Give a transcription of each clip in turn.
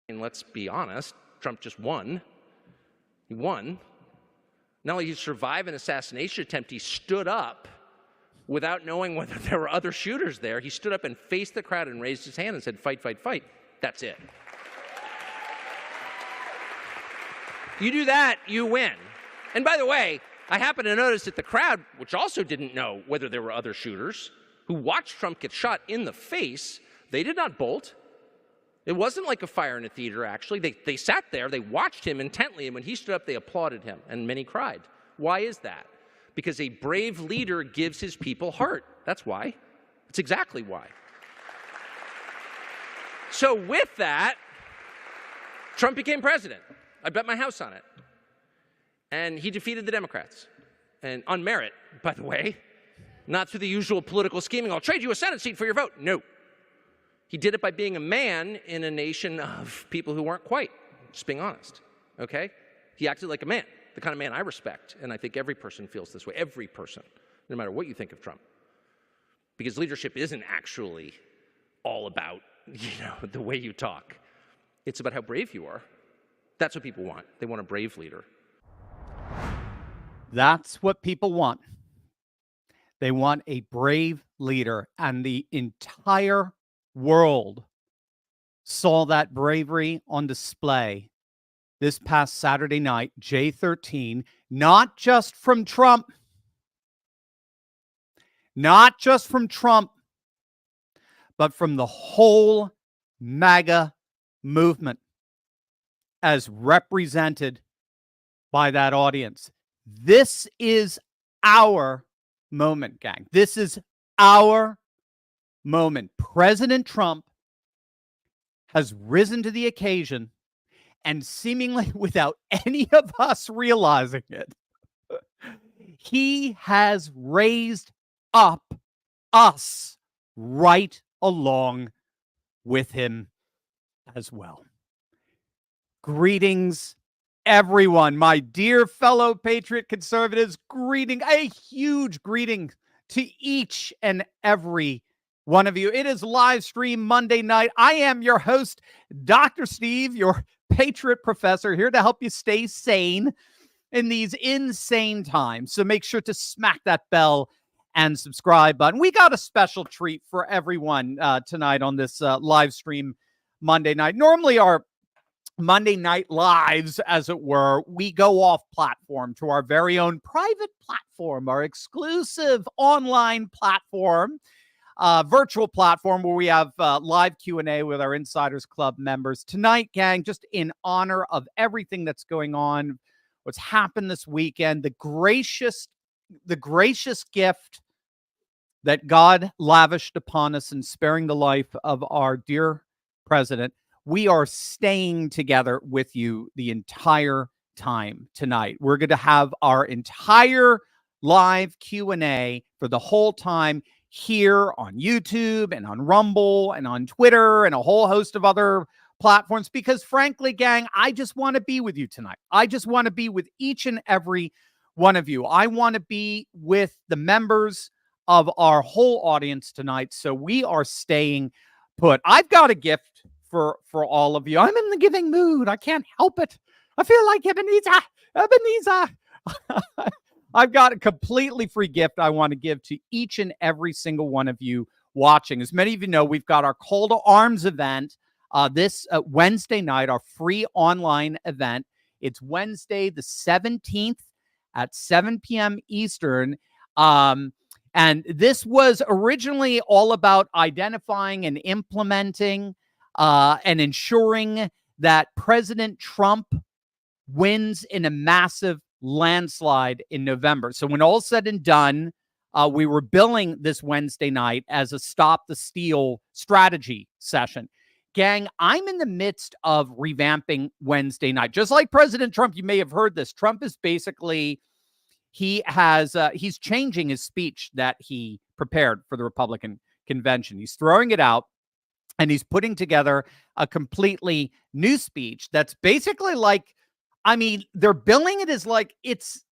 And let's be honest, Trump just won. He won. Not only did he survive an assassination attempt, he stood up without knowing whether there were other shooters there. He stood up and faced the crowd and raised his hand and said, "Fight, fight, fight." That's it. You do that, you win. And by the way, I happen to notice that the crowd, which also didn't know whether there were other shooters, who watched Trump get shot in the face, they did not bolt. It wasn't like a fire in a theater, actually. They sat there, they watched him intently, and when he stood up, they applauded him, and many cried. Why is that? Because a brave leader gives his people heart. That's why. That's exactly why. So with that, Trump became president. I bet my house on it. And he defeated the Democrats. And on merit, by the way, not through the usual political scheming, "I'll trade you a Senate seat for your vote." No. He did it by being a man in a nation of people who weren't quite, just being honest, okay? He acted like a man, the kind of man I respect, and I think every person feels this way, every person, no matter what you think of Trump. Because leadership isn't actually all about, the way you talk. It's about how brave you are. That's what people want. They want a brave leader. That's what people want. They want a brave leader, and the entire world saw that bravery on display this past Saturday night, J13, not just from Trump, but from the whole MAGA movement as represented by that audience. This is our moment, gang. This is our moment. President Trump has risen to the occasion, and seemingly without any of us realizing it, he has raised up us right along with him as well. Greetings, everyone. My dear fellow patriot conservatives, a huge greeting to each and every one of you. It is live stream Monday night. I am your host, Dr. Steve, your patriot professor, here to help you stay sane in these insane times. So make sure to smack that bell and subscribe button. We got a special treat for everyone tonight on this live stream Monday night. Normally our Monday night lives, as it were, we go off platform to our very own private platform, our exclusive online platform, virtual platform where we have live Q&A with our Insiders Club members. Tonight, gang, just in honor of everything that's going on, what's happened this weekend, the gracious gift that God lavished upon us in sparing the life of our dear president, we are staying together with you the entire time tonight. We're going to have our entire live Q&A for the whole time here on YouTube and on Rumble and on Twitter and a whole host of other platforms, because frankly, gang, I just want to be with you tonight. I just want to be with each and every one of you. I want to be with the members of our whole audience tonight. So we are staying put. I've got a gift for all of you. I'm in the giving mood. I can't help it. I feel like Ebenezer. I've got a completely free gift I want to give to each and every single one of you watching. As many of you know, we've got our Call to Arms event this Wednesday night, our free online event. It's Wednesday the 17th at 7 p.m. Eastern. And this was originally all about identifying and implementing and ensuring that President Trump wins in a massive landslide in November. So when all's said and done, we were billing this Wednesday night as a Stop the Steal strategy session. Gang, I'm in the midst of revamping Wednesday night. Just like President Trump, you may have heard this. Trump is basically, he's changing his speech that he prepared for the Republican convention. He's throwing it out, and he's putting together a completely new speech that's basically like, I mean, they're billing it as like it's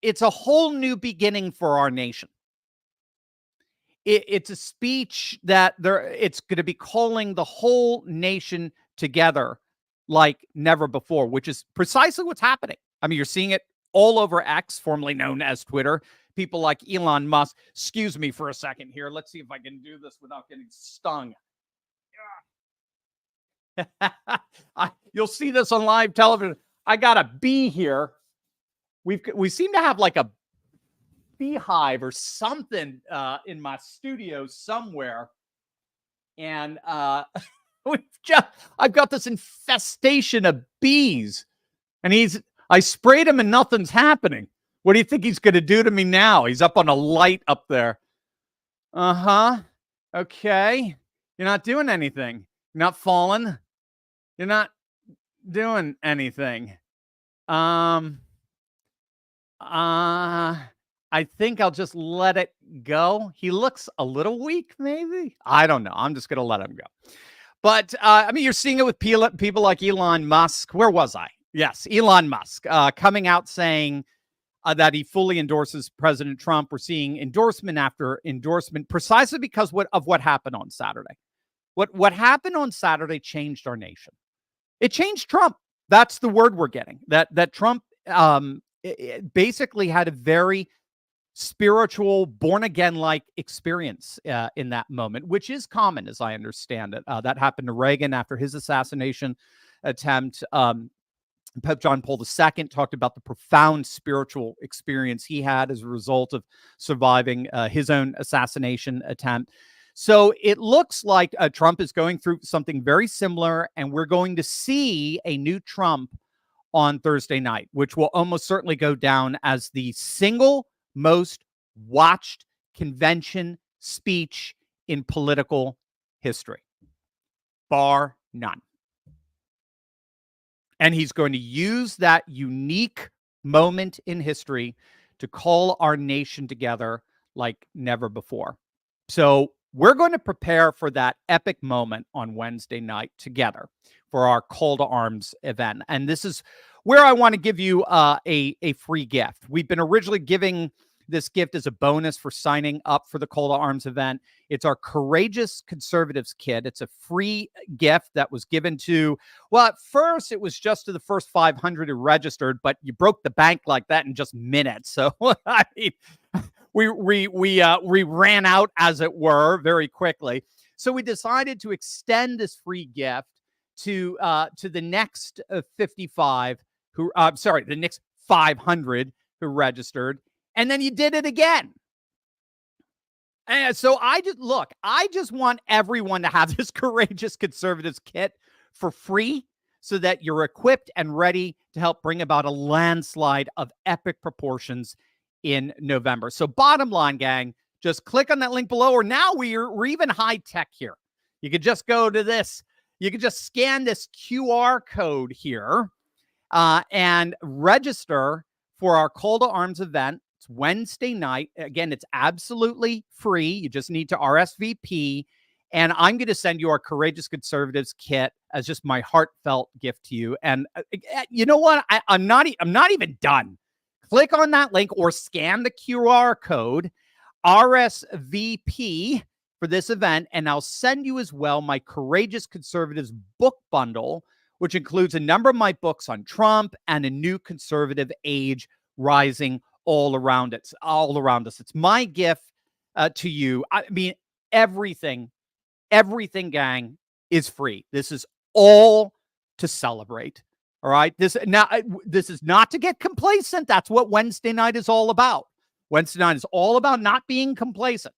a whole new beginning for our nation. It's a speech that it's going to be calling the whole nation together like never before, which is precisely what's happening. I mean, you're seeing it all over X, formerly known as Twitter. People like Elon Musk. Excuse me for a second here. Let's see if I can do this without getting stung. You'll see this on live television. I got a bee here. We seem to have like a beehive or something in my studio somewhere, and I've got this infestation of bees, and I sprayed him and nothing's happening. What do you think he's going to do to me now? He's up on a light up there. Okay. You're not doing anything. You're not falling. You're not doing anything. I think I'll just let it go. He looks a little weak, maybe. I don't know. I'm just going to let him go. But, I mean, you're seeing it with people like Elon Musk. Where was I? Yes, Elon Musk coming out saying that he fully endorses President Trump. We're seeing endorsement after endorsement precisely because of what happened on Saturday. What happened on Saturday changed our nation. It changed Trump. That's the word we're getting. That Trump it basically had a very spiritual, born-again-like experience in that moment, which is common, as I understand it. That happened to Reagan after his assassination attempt. Pope John Paul II talked about the profound spiritual experience he had as a result of surviving his own assassination attempt. So it looks like Trump is going through something very similar, and we're going to see a new Trump on Thursday night, which will almost certainly go down as the single most watched convention speech in political history, bar none. And he's going to use that unique moment in history to call our nation together like never before. So we're going to prepare for that epic moment on Wednesday night together for our Call to Arms event. And this is where I want to give you a free gift. We've been originally giving this gift as a bonus for signing up for the Call to Arms event. It's our Courageous Conservatives kit. It's a free gift that was given to, well, at first it was just to the first 500 who registered, but you broke the bank like that in just minutes. So I mean, we ran out, as it were, very quickly. So we decided to extend this free gift to the next 55 who, the next 500 who registered. And then you did it again. And so I just want everyone to have this Courageous Conservatives kit for free so that you're equipped and ready to help bring about a landslide of epic proportions in November. So bottom line, gang, just click on that link below, or now we're even high tech here. You could just go to this. You could just scan this QR code here and register for our Call to Arms event. It's Wednesday night. Again, it's absolutely free. You just need to RSVP. And I'm going to send you our Courageous Conservatives kit as just my heartfelt gift to you. And you know what? I'm not even done. Click on that link or scan the QR code, RSVP for this event, and I'll send you as well my Courageous Conservatives book bundle, which includes a number of my books on Trump and a new conservative age rising all around us. It's my gift to you. I mean, everything, gang, is free. This is all to celebrate. All right. This is not to get complacent. That's what Wednesday night is all about. Wednesday night is all about not being complacent.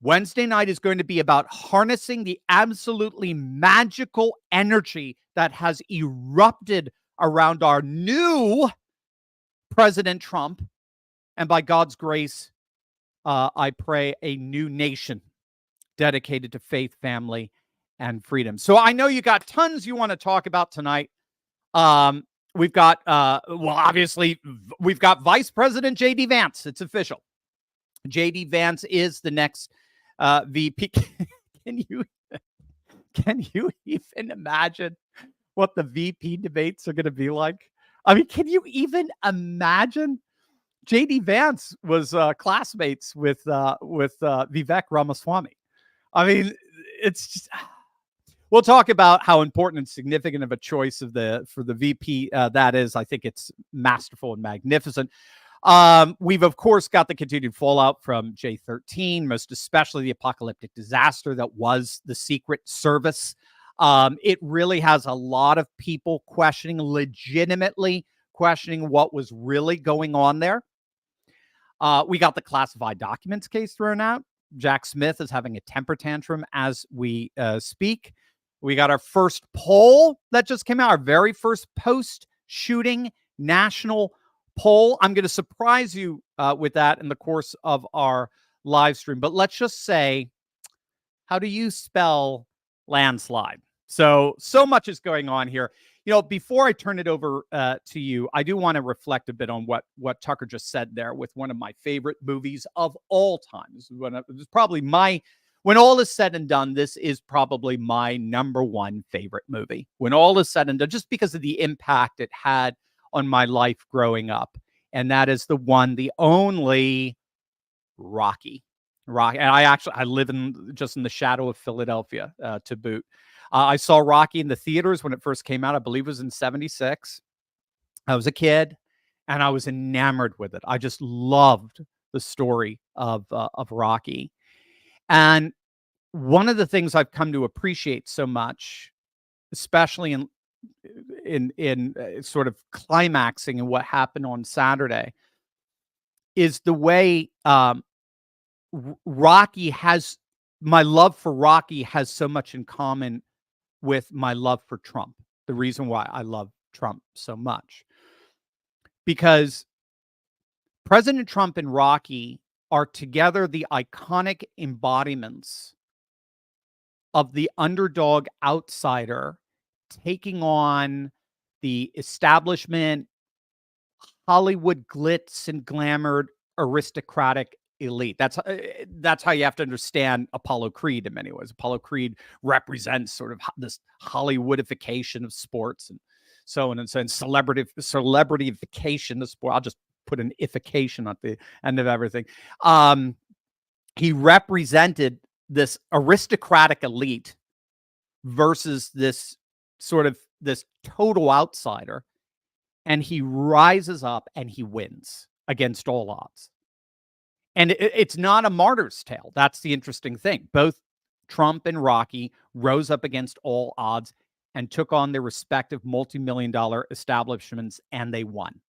Wednesday night is going to be about harnessing the absolutely magical energy that has erupted around our new President Trump, and by God's grace, I pray a new nation dedicated to faith, family, and freedom. So I know you got tons you want to talk about tonight. We've got, obviously, we've got Vice President JD Vance. It's official. JD Vance is the next VP. Can you even imagine what the VP debates are going to be like? I mean, can you even imagine? JD Vance was classmates with Vivek Ramaswamy. I mean, it's just, We'll talk about how important and significant of a choice for the VP that is. I think it's masterful and magnificent. We've, of course, got the continued fallout from J13, most especially the apocalyptic disaster that was the Secret Service. It really has a lot of people legitimately questioning what was really going on there. We got the classified documents case thrown out. Jack Smith is having a temper tantrum as we speak. We got our first poll that just came out, our very first post-shooting national poll. I'm going to surprise you with that in the course of our live stream. But let's just say, how do you spell landslide? So much is going on here. Before I turn it over to you, I do want to reflect a bit on what Tucker just said there with one of my favorite movies of all time. This is probably when all is said and done, this is probably my number one favorite movie. When all is said and done, just because of the impact it had on my life growing up. And that is the only Rocky. And I live just in the shadow of Philadelphia to boot. I saw Rocky in the theaters when it first came out. I believe it was in 76. I was a kid and I was enamored with it. I just loved the story of Rocky. And one of the things I've come to appreciate so much, especially in sort of climaxing in what happened on Saturday, is the way my love for Rocky has so much in common with my love for Trump. The reason why I love Trump so much, because President Trump and Rocky are together the iconic embodiments of the underdog outsider taking on the establishment, Hollywood glitz and glamour aristocratic elite. That's how you have to understand Apollo Creed in many ways. Apollo Creed represents sort of this Hollywoodification of sports and so on and so on, celebrity-ification of sport. I'll just put an ification at the end of everything. He represented this aristocratic elite versus this total outsider, and he rises up and he wins against all odds. And it's not a martyr's tale. That's the interesting thing. Both Trump and Rocky rose up against all odds and took on their respective multi-million-dollar establishments, and they won.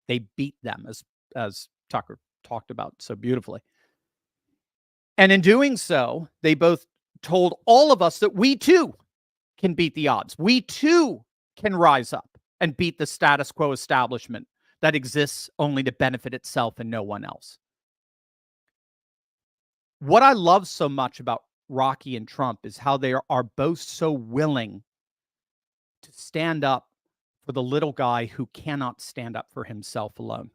They beat them, as Tucker talked about so beautifully. And in doing so, they both told all of us that we too can beat the odds. We too can rise up and beat the status quo establishment that exists only to benefit itself and no one else. What I love so much about Rocky and Trump is how they are both so willing to stand up for the little guy who cannot stand up for himself alone.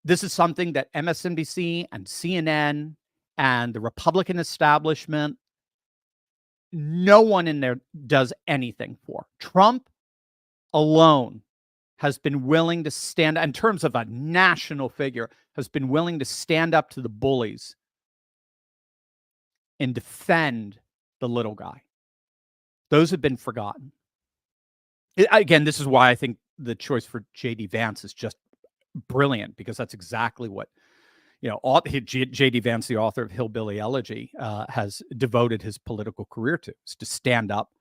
This is something that MSNBC and CNN and the Republican establishment, no one in there does anything for. Trump alone has been willing to stand, in terms of a national figure, has been willing to stand up to the bullies and defend the little guy. Those have been forgotten. Again, this is why I think the choice for JD Vance is just brilliant, because that's exactly what, JD Vance, the author of Hillbilly Elegy, has devoted his political career to, is to stand up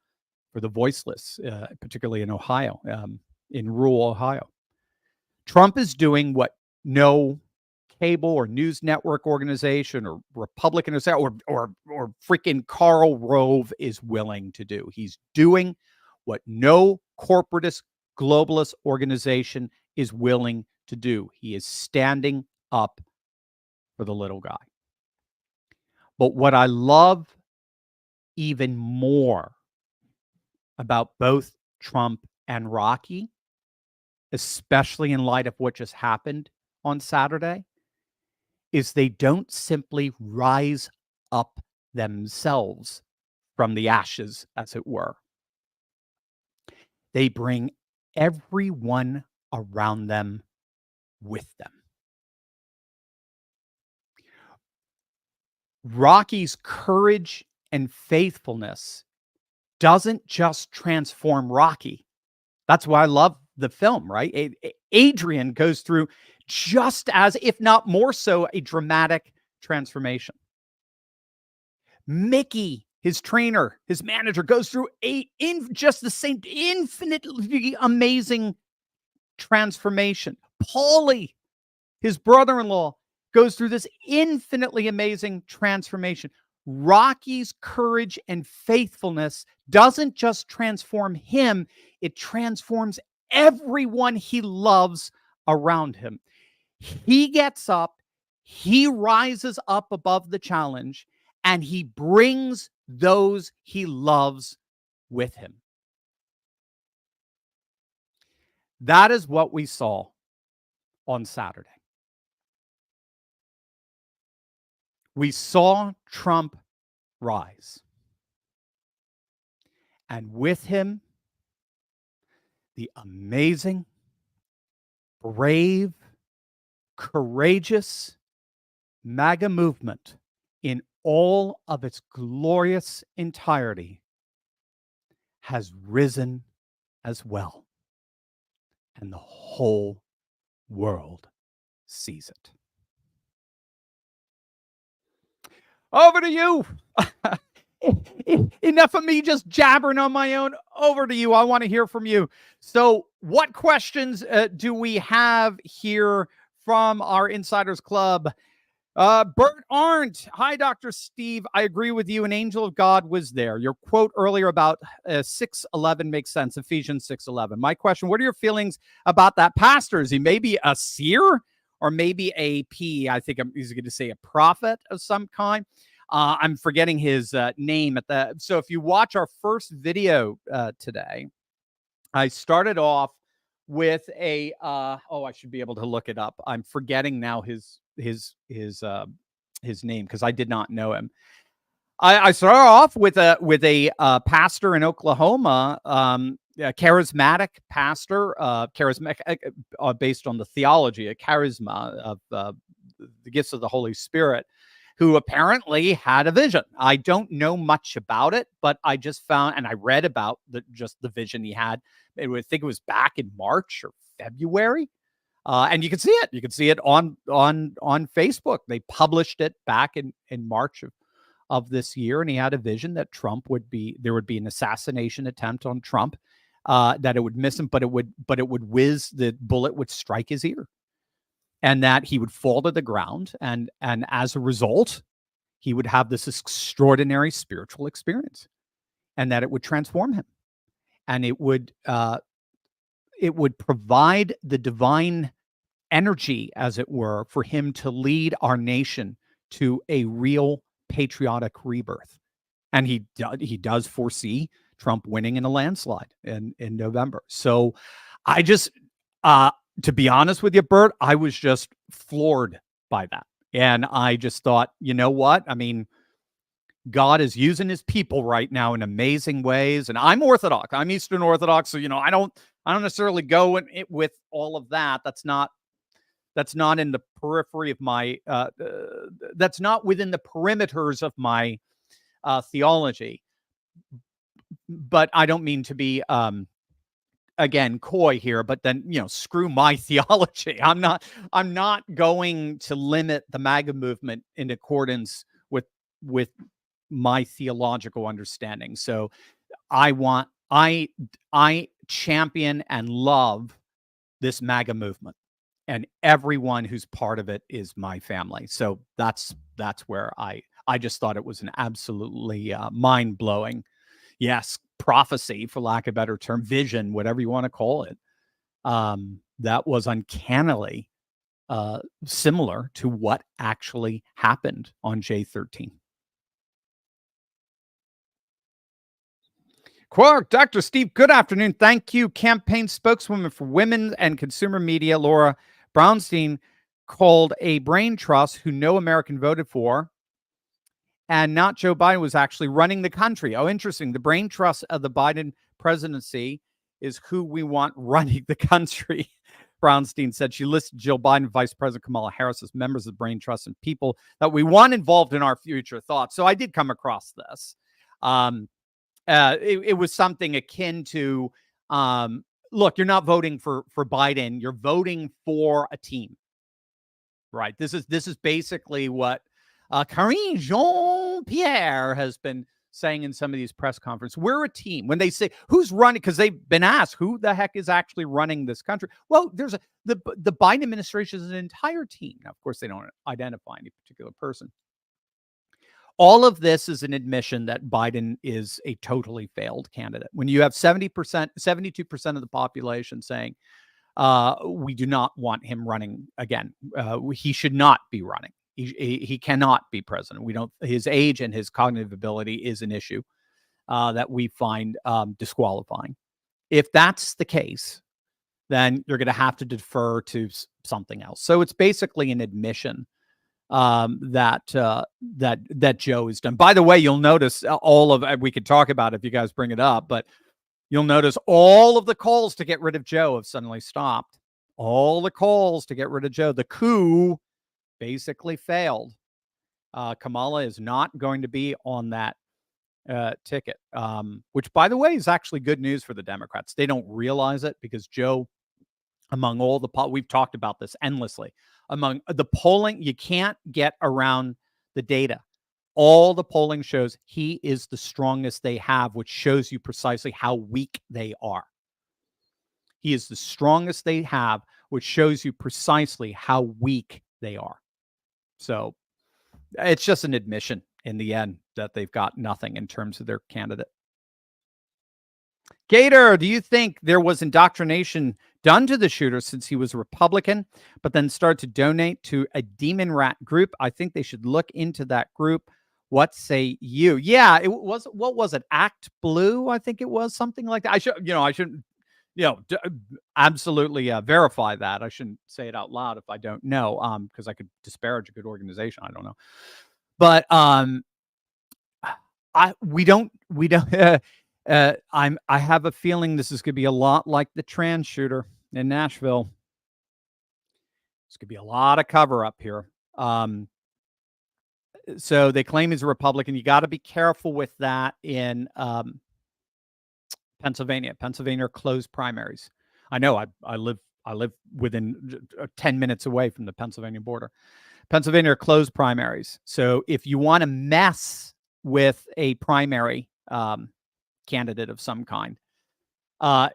for the voiceless, particularly in Ohio, in rural Ohio. Trump is doing what no cable or news network organization or Republican or freaking Karl Rove is willing to do. He's doing what no corporatist globalist organization is willing to do. He is standing up for the little guy. But what I love even more about both Trump and Rocky, especially in light of what just happened on Saturday, is they don't simply rise up themselves from the ashes, as it were. They bring everyone around them with them. Rocky's courage and faithfulness doesn't just transform Rocky. That's why I love the film, right? Adrian goes through just as, if not more so, a dramatic transformation. Mickey, his trainer, his manager, goes through just the same infinitely amazing transformation. Paulie, his brother-in-law, goes through this infinitely amazing transformation. Rocky's courage and faithfulness doesn't just transform him, it transforms everyone he loves around him. He gets up, he rises up above the challenge, and he brings those he loves with him. That is what we saw on Saturday. We saw Trump rise. And with him, the amazing, brave, courageous MAGA movement in all of its glorious entirety has risen as well. And the whole world sees it. Over to you. Enough of me just jabbering on my own. Over to you. I want to hear from you. So what questions do we have here from our Insiders Club? Bert Arndt. Hi, Dr. Steve. I agree with you. An angel of God was there. Your quote earlier about 6:11 makes sense. Ephesians 6:11. My question, what are your feelings about that pastor? Is he maybe a seer or maybe a P? I think he's going to say a prophet of some kind. I'm forgetting his name at the. So if you watch our first video today, I started off with a. I should be able to look it up. I'm forgetting now his name because I did not know him. I started off with a pastor in Oklahoma, a charismatic pastor, charismatic based on the theology, a charisma of the gifts of the Holy Spirit, who apparently had a vision. I don't know much about it, but I just found, and I read about just the vision he had. I think it was back in March or February. And you can see it. You can see it on Facebook. They published it back in March of this year, and he had a vision that there would be an assassination attempt on Trump, that it would miss him, but it would whiz, the bullet would strike his ear, and that he would fall to the ground, and as a result, he would have this extraordinary spiritual experience, and that it would transform him, and it would provide the divine energy, as it were, for him to lead our nation to a real patriotic rebirth. And he does foresee Trump winning in a landslide in November. So I just, to be honest with you, Bert, I was just floored by that. And I just thought, you know what? I mean, God is using his people right now in amazing ways. And I'm Orthodox. I'm Eastern Orthodox. So, I don't necessarily go with all of that. That's not in the periphery of my, that's not within the perimeters of my theology. But I don't mean to be, again, coy here, but then, screw my theology. I'm not going to limit the MAGA movement in accordance with my theological understanding. So I champion and love this MAGA movement, and everyone who's part of it is my family. So that's where I just thought it was an absolutely mind-blowing, yes, prophecy, for lack of a better term, vision, whatever you want to call it. That was uncannily similar to what actually happened on J13. Quark, Dr. Steve, good afternoon. Thank you. Campaign spokeswoman for Women and Consumer Media, Laura Brownstein, called a brain trust who no American voted for, and not Joe Biden, was actually running the country. Oh, interesting. The brain trust of the Biden presidency is who we want running the country. Brownstein said she listed Jill Biden, Vice President Kamala Harris as members of the brain trust and people that we want involved in our future thoughts. So I did come across this. it was something akin to, look, you're not voting for Biden, you're voting for a team, right? This is basically what Karine Jean-Pierre has been saying in some of these press conferences. We're a team. When they say who's running, because they've been asked who the heck is actually running this country. Well, there's the Biden administration is an entire team. Now, of course, they don't identify any particular person. All of this is an admission that Biden is a totally failed candidate. When you have 70%, 72% of the population saying, we do not want him running again. He should not be running. He cannot be president. His age and his cognitive ability is an issue that we find disqualifying. If that's the case, then you're going to have to defer to something else. So it's basically an admission that Joe has done. By the way, you'll notice we could talk about it if you guys bring it up, but you'll notice all of the calls to get rid of Joe have suddenly stopped. All the calls to get rid of Joe. The coup basically failed. Kamala is not going to be on that ticket, which, by the way, is actually good news for the Democrats. They don't realize it because Joe, among all we've talked about this endlessly, among the polling, you can't get around the data. All the polling shows he is the strongest they have, which shows you precisely how weak they are. He is the strongest they have, which shows you precisely how weak they are. So it's just an admission in the end that they've got nothing in terms of their candidate. Gator, do you think there was indoctrination done to the shooter since he was a Republican, but then started to donate to a demon rat group? I think they should look into that group. What say you? Yeah, it was, what was it? Act Blue, I think it was something like that. I shouldn't, absolutely verify that. I shouldn't say it out loud if I don't know, because I could disparage a good organization. I don't know. But I have a feeling this is going to be a lot like the trans shooter in Nashville. It's going to be a lot of cover up here. So they claim he's a Republican. You got to be careful with that in Pennsylvania. Pennsylvania closed primaries. I know. I live within 10 minutes away from the Pennsylvania border. Pennsylvania closed primaries. So if you want to mess with a primary candidate of some kind,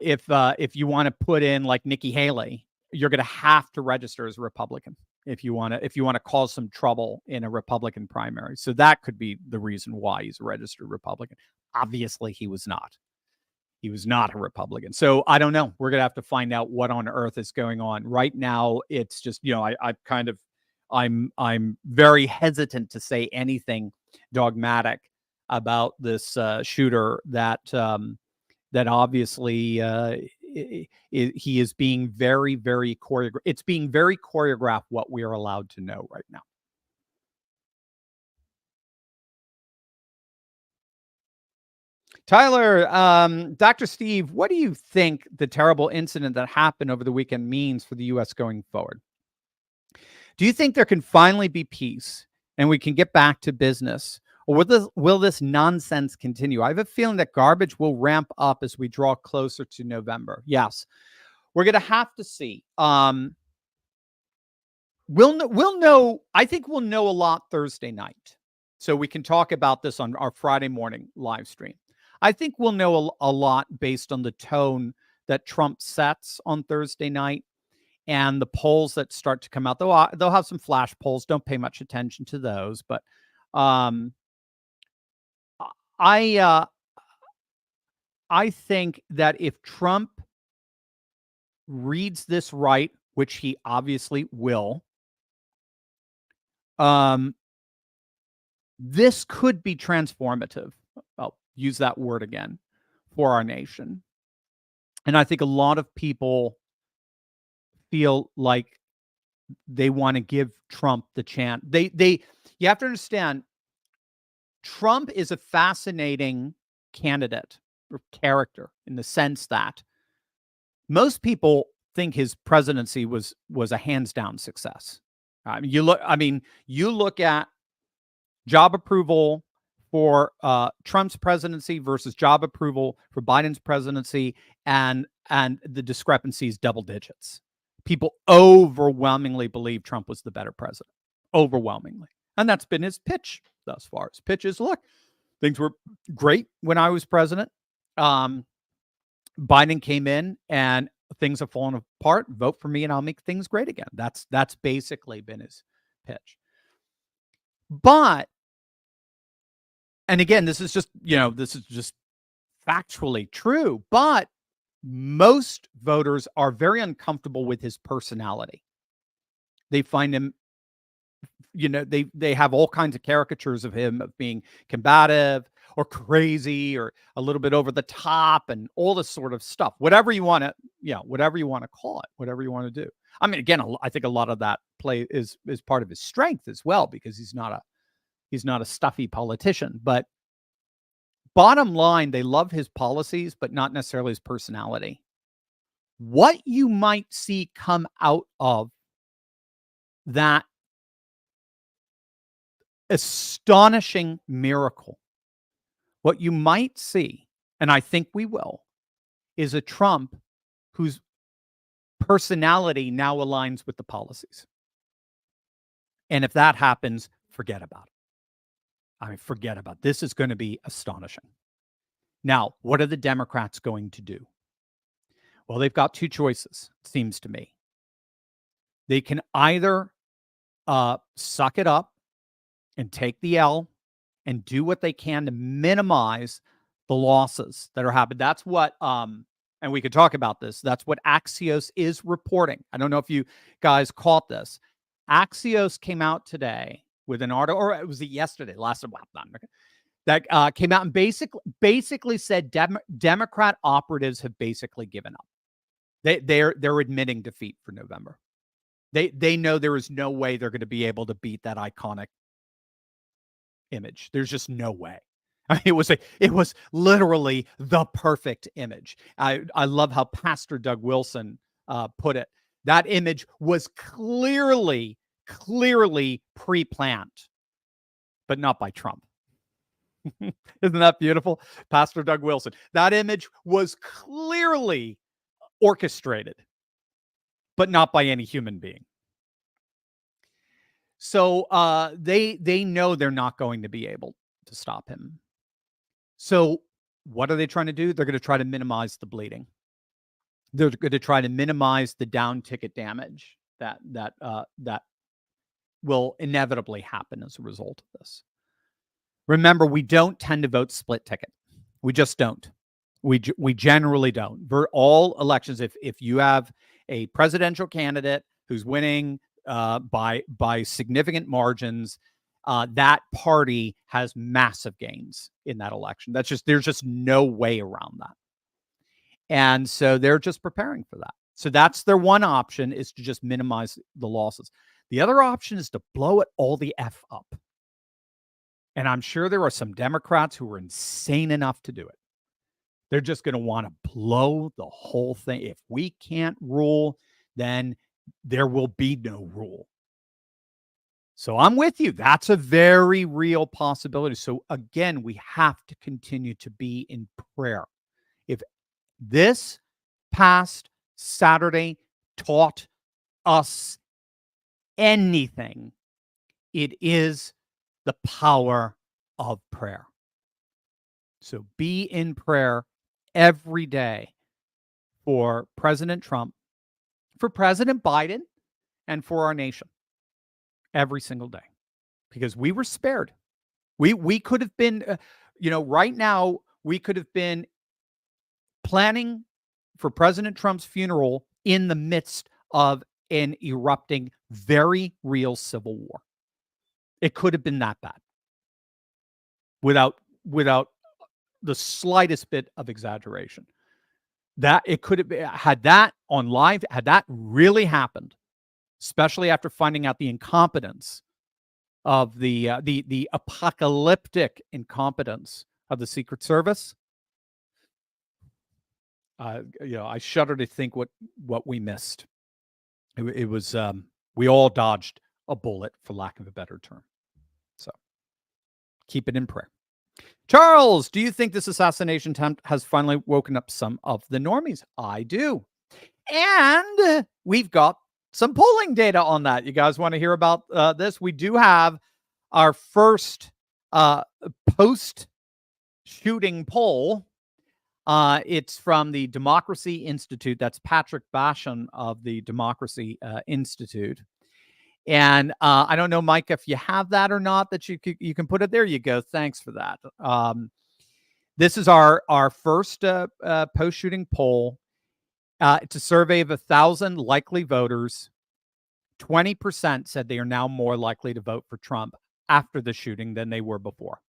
if you want to put in like Nikki Haley, you're going to have to register as a Republican if you want to cause some trouble in a Republican primary. So that could be the reason why he's a registered Republican. Obviously, he was not. He was not a Republican. So I don't know. We're going to have to find out what on earth is going on. Right now, it's just, I'm very hesitant to say anything dogmatic about this shooter that obviously he is being very, very choreographed. It's being very choreographed what we are allowed to know right now. Tyler, Dr. Steve, what do you think the terrible incident that happened over the weekend means for the U.S. going forward? Do you think there can finally be peace and we can get back to business? Or will this nonsense continue? I have a feeling that garbage will ramp up as we draw closer to November. Yes, we're going to have to see. We'll know. I think we'll know a lot Thursday night, so we can talk about this on our Friday morning live stream. I think we'll know a lot based on the tone that Trump sets on Thursday night and the polls that start to come out. They'll have some flash polls. Don't pay much attention to those, but I think that if Trump reads this right, which he obviously will, this could be transformative. I'll use that word again for our nation. And I think a lot of people feel like they want to give Trump the chance. You have to understand, Trump is a fascinating candidate or character in the sense that most people think his presidency was a hands down success. You look at job approval for Trump's presidency versus job approval for Biden's presidency, and the discrepancy is double digits. People overwhelmingly believe Trump was the better president. Overwhelmingly. And that's been his pitch thus far. His pitch is, look, things were great when I was president. Biden came in and things have fallen apart. Vote for me and I'll make things great again. That's basically been his pitch. But, and again, this is just factually true, but most voters are very uncomfortable with his personality. They find him, they have all kinds of caricatures of him of being combative or crazy or a little bit over the top and all this sort of stuff. Whatever you want to call it, whatever you want to do. I mean, again, I think a lot of that play is part of his strength as well, because he's not a stuffy politician. But bottom line, they love his policies, but not necessarily his personality. What you might see come out of that astonishing miracle, what you might see, and I think we will, is a Trump whose personality now aligns with the policies. And if that happens, forget about it. I mean, forget about it. This is going to be astonishing. Now, what are the Democrats going to do? Well, they've got two choices, it seems to me. They can either suck it up and take the L and do what they can to minimize the losses that are happening. That's what, and we could talk about this, that's what Axios is reporting. I don't know if you guys caught this. Axios came out today with an article, or it was yesterday, that came out and basically said Democrat operatives have basically given up. They're admitting defeat for November. They know there is no way they're going to be able to beat that iconic image. There's just no way. I mean, it was literally the perfect image. I love how Pastor Doug Wilson put it. That image was clearly pre-planned, but not by Trump. Isn't that beautiful? Pastor Doug Wilson. That image was clearly orchestrated, but not by any human being. So they know they're not going to be able to stop him. So what are they trying to do? They're going to try to minimize the bleeding. They're going to try to minimize the down ticket damage that will inevitably happen as a result of this. Remember, we don't tend to vote split ticket. We just don't. We generally don't. For all elections, if you have a presidential candidate who's winning by significant margins, that party has massive gains in that election. There's just no way around that. And so they're just preparing for that. So that's their one option, is to just minimize the losses. The other option is to blow it all the F up. And I'm sure there are some Democrats who are insane enough to do it. They're just going to want to blow the whole thing. If we can't rule, then there will be no rule. So I'm with you. That's a very real possibility. So again, we have to continue to be in prayer. If this past Saturday taught us anything, it is the power of prayer. So be in prayer every day for President Trump, for President Biden, and for our nation every single day, because we were spared. We could have been, right now, we could have been planning for President Trump's funeral in the midst of an erupting, very real civil war. It could have been that bad without the slightest bit of exaggeration. That it could have been, had that really happened, especially after finding out the incompetence of the apocalyptic incompetence of the Secret Service. I shudder to think what we missed. It was we all dodged a bullet, for lack of a better term. So keep it in prayer. Charles, do you think this assassination attempt has finally woken up some of the normies? I do. And we've got some polling data on that. You guys want to hear about this? We do have our first post-shooting poll. It's from the Democracy Institute. That's Patrick Basham of the Democracy Institute. And I don't know, Mike, if you have that or not, that you can put it there. You go. Thanks for that. This is our first post-shooting poll. It's a survey of 1,000 likely voters. 20% said they are now more likely to vote for Trump after the shooting than they were before.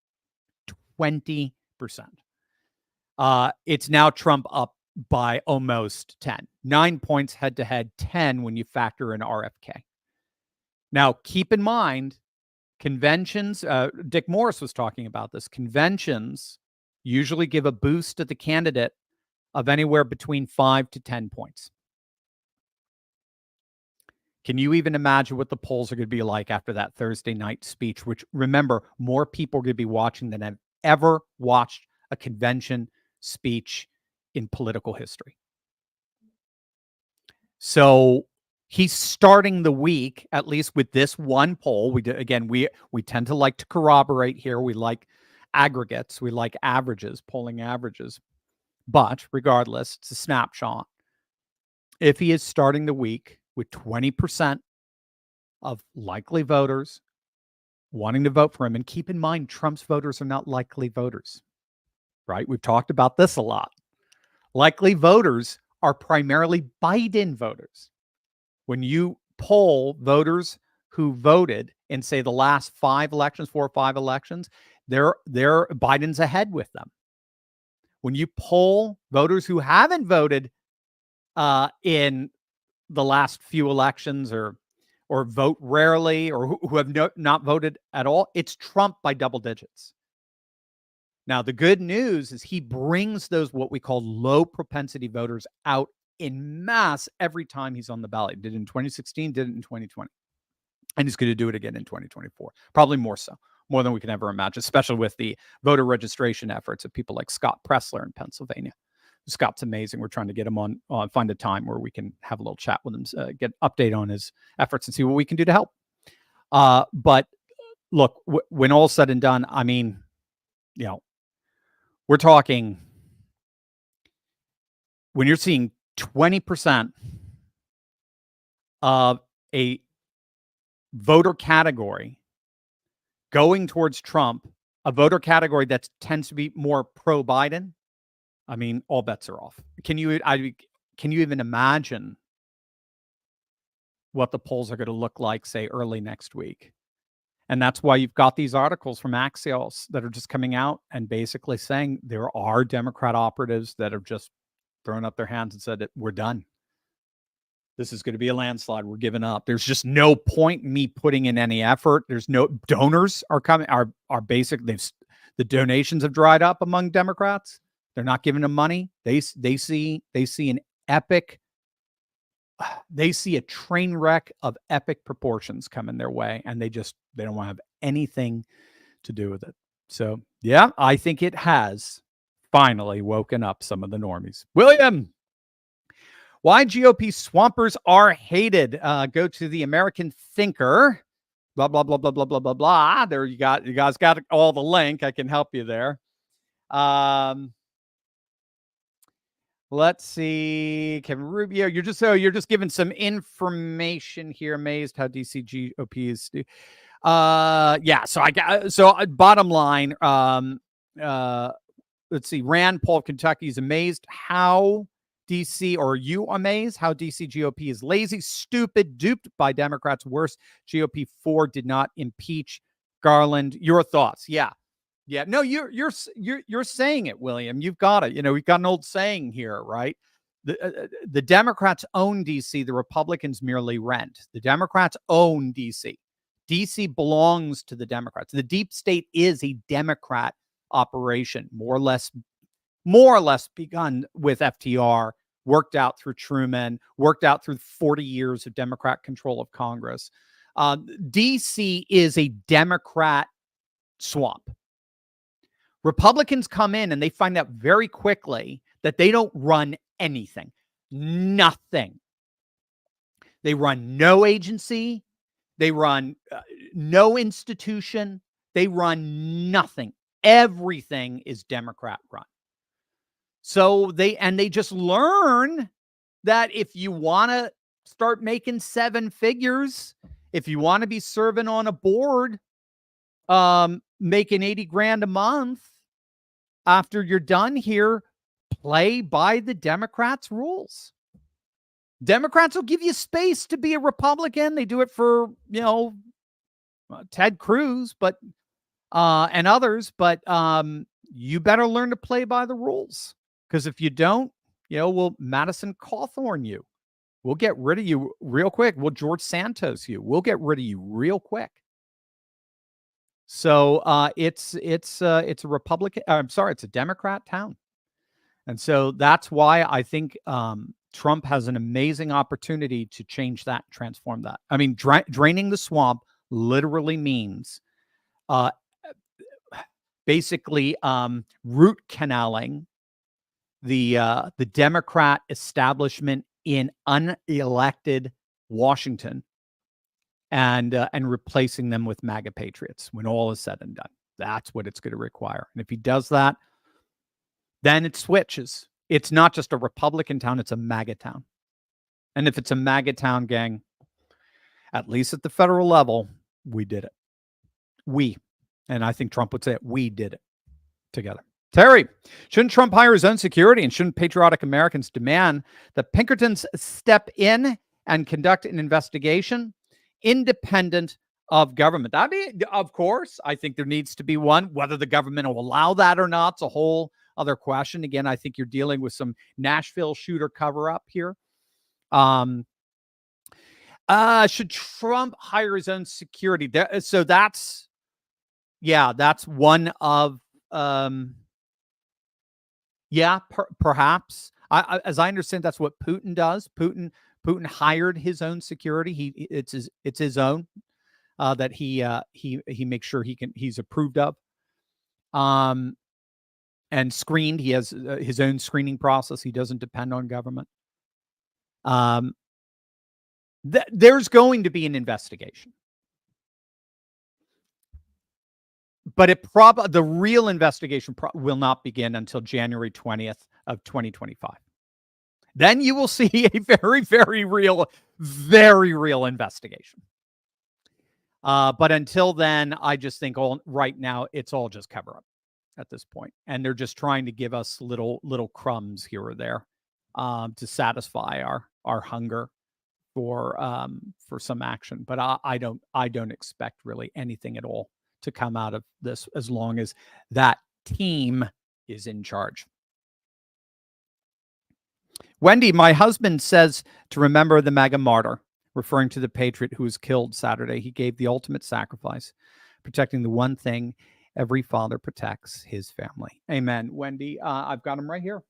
20%. It's now Trump up by almost 10. 9 points head-to-head, 10 when you factor in RFK. Now, keep in mind, conventions, Dick Morris was talking about this, conventions usually give a boost to the candidate of anywhere between 5 to 10 points. Can you even imagine what the polls are going to be like after that Thursday night speech, which, remember, more people are going to be watching than have ever watched a convention speech in political history. So he's starting the week, at least with this one poll. We tend to like to corroborate here. We like aggregates. We like averages, polling averages. But regardless, it's a snapshot. If he is starting the week with 20% of likely voters wanting to vote for him, and keep in mind, Trump's voters are not likely voters, right? We've talked about this a lot. Likely voters are primarily Biden voters. When you poll voters who voted in, say, the last 4 or 5 elections, they're Biden's ahead with them. When you poll voters who haven't voted in the last few elections or vote rarely or who have not voted at all, it's Trump by double digits. Now, the good news is he brings those what we call low propensity voters out in mass every time he's on the ballot. He did it in 2016, did it in 2020. And he's going to do it again in 2024, probably more so, more than we can ever imagine, especially with the voter registration efforts of people like Scott Pressler in Pennsylvania. Scott's amazing. We're trying to get him on, find a time where we can have a little chat with him, get an update on his efforts and see what we can do to help. But look, when all's said and done, I mean, we're talking, when you're seeing 20% of a voter category going towards Trump, a voter category that tends to be more pro-Biden, I mean, all bets are off. Can you even imagine what the polls are going to look like, say, early next week? And that's why you've got these articles from Axios that are just coming out and basically saying there are Democrat operatives that have just thrown up their hands and said that we're done. This is going to be a landslide. We're giving up. There's just no point in me putting in any effort. There's no donors are coming. Are basic. The donations have dried up among Democrats. They're not giving them money. They see an epic. They see a train wreck of epic proportions coming their way, and they don't want to have anything to do with it. So yeah, I think it has finally woken up some of the normies. William, why GOP swampers are hated? Go to the American Thinker. Blah blah blah blah blah blah blah blah. There you guys got all the link. I can help you there. Let's see, Kevin Rubio. You're just giving some information here. Amazed how DC GOP is. Yeah. So bottom line. Let's see. Rand Paul of Kentucky is amazed how DC, or are you amazed how DC GOP is lazy, stupid, duped by Democrats? Worse, GOP 4 did not impeach Garland. Your thoughts? Yeah. Yeah, no, you're saying it, William. You've got it. We've got an old saying here, right? The Democrats own DC. The Republicans merely rent. The Democrats own DC. DC belongs to the Democrats. The deep state is a Democrat operation, more or less begun with FDR, worked out through Truman, worked out through 40 years of Democrat control of Congress. DC is a Democrat swamp. Republicans come in and they find out very quickly that they don't run anything. Nothing. They run no agency. They run no institution. They run nothing. Everything is Democrat run. So they just learn that if you want to start making 7 figures, if you want to be serving on a board, making 80 grand a month, after you're done here, play by the Democrats' rules. Democrats will give you space to be a Republican. They do it for, Ted Cruz, but and others, but you better learn to play by the rules. Because if you don't, we'll Madison Cawthorn you. We'll get rid of you real quick. We'll George Santos you. We'll get rid of you real quick. So it's a Republican. It's a Democrat town, and so that's why I think Trump has an amazing opportunity to change that, transform that. I mean, draining the swamp literally means basically root canaling the Democrat establishment in unelected Washington and replacing them with MAGA patriots when all is said and done. That's what it's going to require. And if he does that, then it switches. It's not just a Republican town, it's a MAGA town. And if it's a MAGA town, gang, at least at the federal level, we did it. And I think Trump would say it, we did it together. Terry, shouldn't Trump hire his own security, and shouldn't patriotic Americans demand that Pinkertons step in and conduct an investigation independent of government? I mean, of course, I think there needs to be one. Whether the government will allow that or not is a whole other question. Again, I think you're dealing with some Nashville shooter cover-up here. Should Trump hire his own security? So that's one of perhaps. As I understand, that's what Putin does. Putin hired his own security. It's his own that he makes sure he's approved of. And screened. He has his own screening process. He doesn't depend on government. There's going to be an investigation. But the real investigation will not begin until January 20th of 2025. Then you will see a very, very real investigation. But until then, I just think right now it's all just cover up at this point, and they're just trying to give us little crumbs here or there to satisfy our hunger for some action. But I don't expect really anything at all to come out of this as long as that team is in charge. Wendy, my husband says to remember the MAGA martyr, referring to the patriot who was killed Saturday. He gave the ultimate sacrifice, protecting the one thing every father protects, his family. Amen. Wendy, I've got him right here.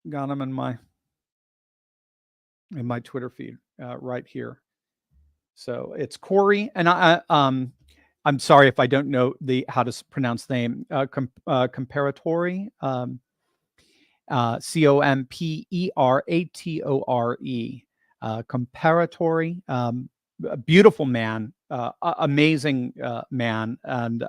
Got him in my Twitter feed right here. So it's Corey, and I'm sorry if I don't know how to pronounce the name. Comperatori, Comperatore, Comperatori. A beautiful man, amazing man, and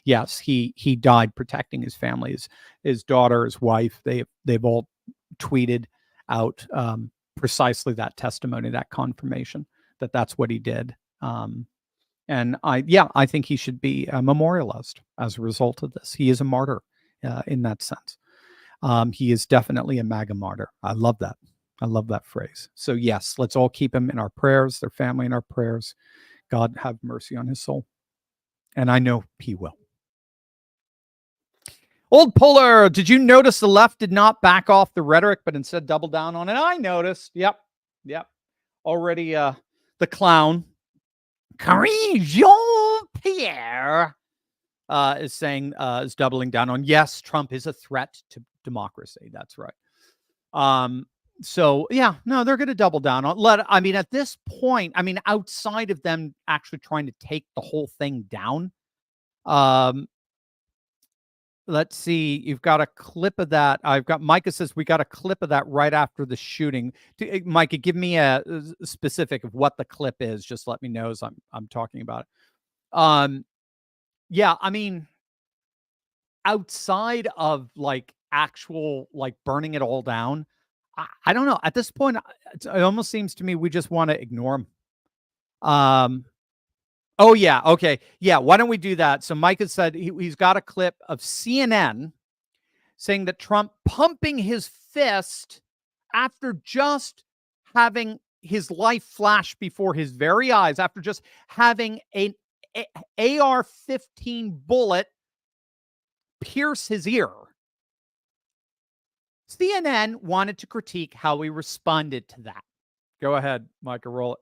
yes, he died protecting his family, his daughter, his wife. They've all tweeted out precisely that testimony, that confirmation that that's what he did. And I think he should be memorialized as a result of this. He is a martyr in that sense. He is definitely a MAGA martyr. I love that. I love that phrase. So yes, let's all keep him in our prayers, their family in our prayers. God have mercy on his soul. And I know he will. Old Polar, did you notice the left did not back off the rhetoric, but instead double down on it? I noticed. Yep. Already the clown, Karine Jean-Pierre, is saying, is doubling down on, yes, Trump is a threat to democracy. That's right. So yeah, no, they're going to double down on. At this point, outside of them actually trying to take the whole thing down, let's see. You've got a clip of that. Micah says we got a clip of that right after the shooting. Micah, give me a specific of what the clip is. Just let me know as I'm talking about it. Yeah, I mean, outside of like actual like burning it all down, I don't know. At this point, it almost seems to me we just want to ignore them. Oh yeah, okay, yeah. Why don't we do that? So Mike has said he's got a clip of CNN saying that Trump pumping his fist after just having his life flash before his very eyes, after just having an AR-15 bullet pierce his ear. CNN wanted to critique how we responded to that. Go ahead, Micah, roll it.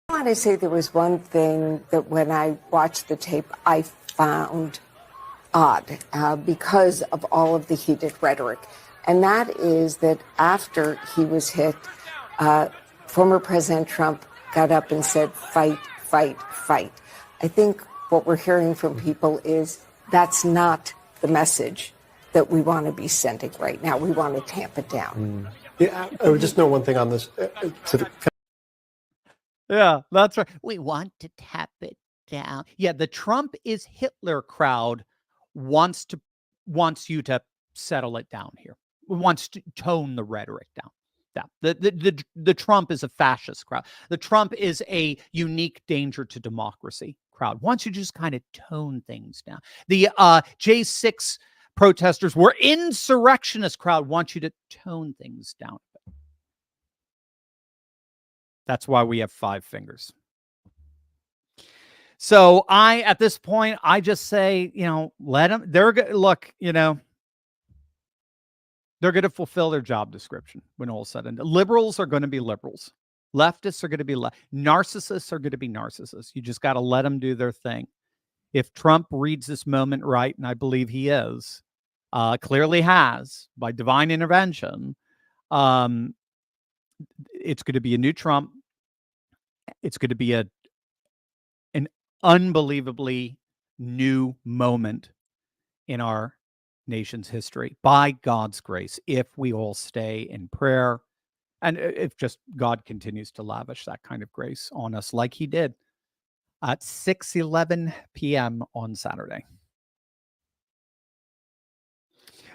I want to say there was one thing that when I watched the tape, I found odd because of all of the heated rhetoric. And that is that after he was hit, former President Trump got up and said, fight, fight, fight. I think what we're hearing from people is that's not the message that we want to be sending right now. We want to tamp it down. Yeah, I would just know one thing on this. Yeah, that's right. We want to tap it down. Yeah, the Trump is Hitler crowd wants you to settle it down here. Wants to tone the rhetoric down. Yeah. The Trump is a fascist crowd. The Trump is a unique danger to democracy crowd. Wants you to just kind of tone things down. The J6 protesters were insurrectionist crowd. Wants you to tone things down. That's why we have 5 fingers. So at this point, I just say, let them, look, they're going to fulfill their job description when all said and done. Liberals are going to be liberals. Leftists are going to be narcissists are going to be narcissists. You just got to let them do their thing. If Trump reads this moment right, and I believe he is, clearly has by divine intervention, it's going to be a new Trump. It's going to be an unbelievably new moment in our nation's history by God's grace, if we all stay in prayer and if just God continues to lavish that kind of grace on us like he did at 6:11 p.m. on Saturday.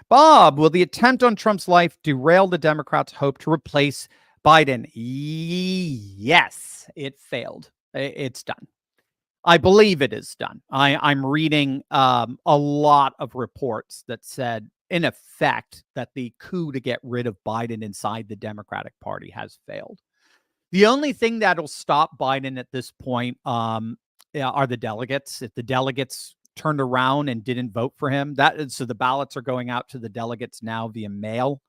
Bob, will the attempt on Trump's life derail the Democrats' hope to replace Biden? Yes, it failed. It's done. I believe it is done. I'm reading a lot of reports that said, in effect, that the coup to get rid of Biden inside the Democratic Party has failed. The only thing that'll stop Biden at this point are the delegates. If the delegates turned around and didn't vote for him, so the ballots are going out to the delegates now via mail.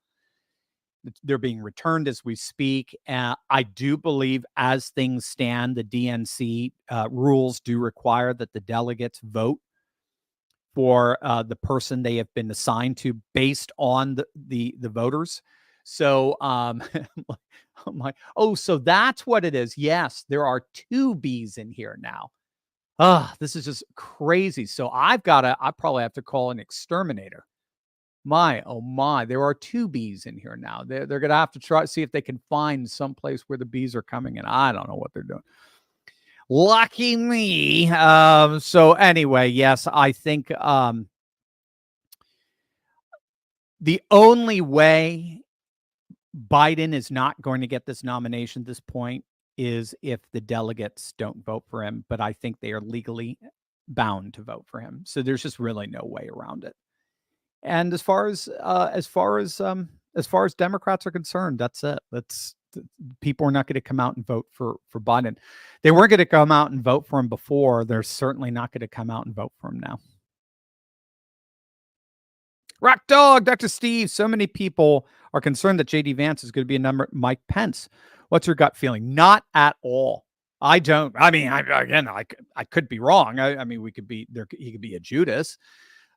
They're being returned as we speak. I do believe, as things stand, the DNC rules do require that the delegates vote for the person they have been assigned to based on the voters. So I'm like, oh, so that's what it is. Yes, there are 2 Bs in here now. This is just crazy. So I probably have to call an exterminator. My, oh my, there are 2 Bs in here now. They're going to have to try to see if they can find some place where the bees are coming in. I don't know what they're doing. Lucky me. So anyway, yes, I think the only way Biden is not going to get this nomination at this point is if the delegates don't vote for him. But I think they are legally bound to vote for him. So there's just really no way around it. And as far as Democrats are concerned, that's it. People are not going to come out and vote for Biden. They weren't going to come out and vote for him before. They're certainly not going to come out and vote for him now. Rock Dog, Dr. Steve, so many people are concerned that JD Vance is going to be a number Mike Pence. What's your gut feeling? Not at all. I don't. I mean, I could be wrong. I mean, he could be a Judas.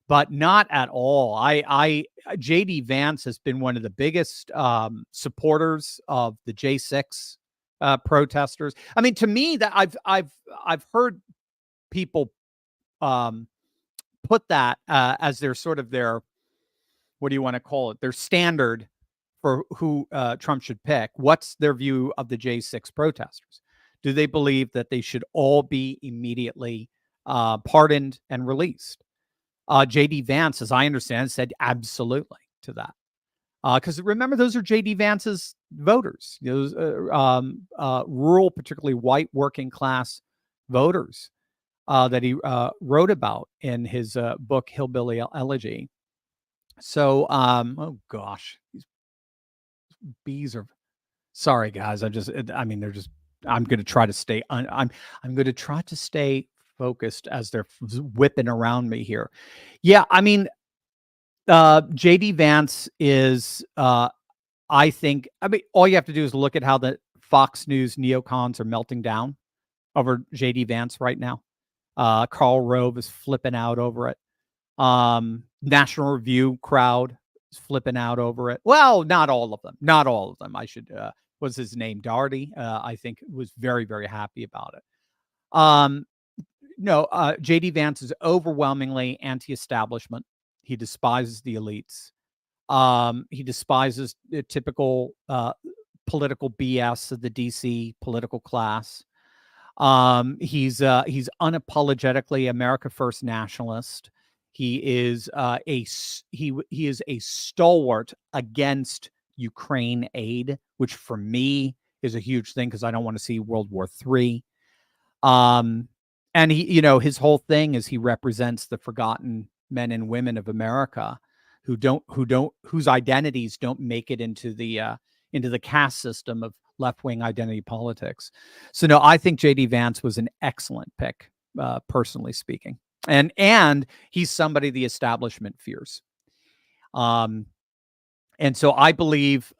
But not at all. JD Vance has been one of the biggest supporters of the J6 protesters. I mean, to me, that I've heard people put that as their sort of their, what do you want to call it? Their standard for who Trump should pick. What's their view of the J6 protesters? Do they believe that they should all be immediately pardoned and released? JD Vance, as I understand, said absolutely to that. Because remember, those are JD Vance's voters, those rural, particularly white working class voters that he wrote about in his book, Hillbilly Elegy. So, oh gosh, these bees are, sorry guys. They're just, I'm going to try to stay, I'm going to try to stay focused as they're whipping around me here. Yeah. JD Vance is, I think, all you have to do is look at how the Fox News neocons are melting down over JD Vance right now. Karl Rove is flipping out over it. National Review crowd is flipping out over it. Well, not all of them. Not all of them. I should, what's his name? Doherty, I think was very, very happy about it. No, JD Vance is overwhelmingly anti-establishment. He despises the elites. He despises the typical political BS of the DC political class. He's unapologetically America First nationalist. He is he is a stalwart against Ukraine aid, which for me is a huge thing because I don't want to see World War III. And he, his whole thing is he represents the forgotten men and women of America whose identities don't make it into the caste system of left-wing identity politics. So no, I think JD Vance was an excellent pick, personally speaking. And he's somebody the establishment fears. And so I believe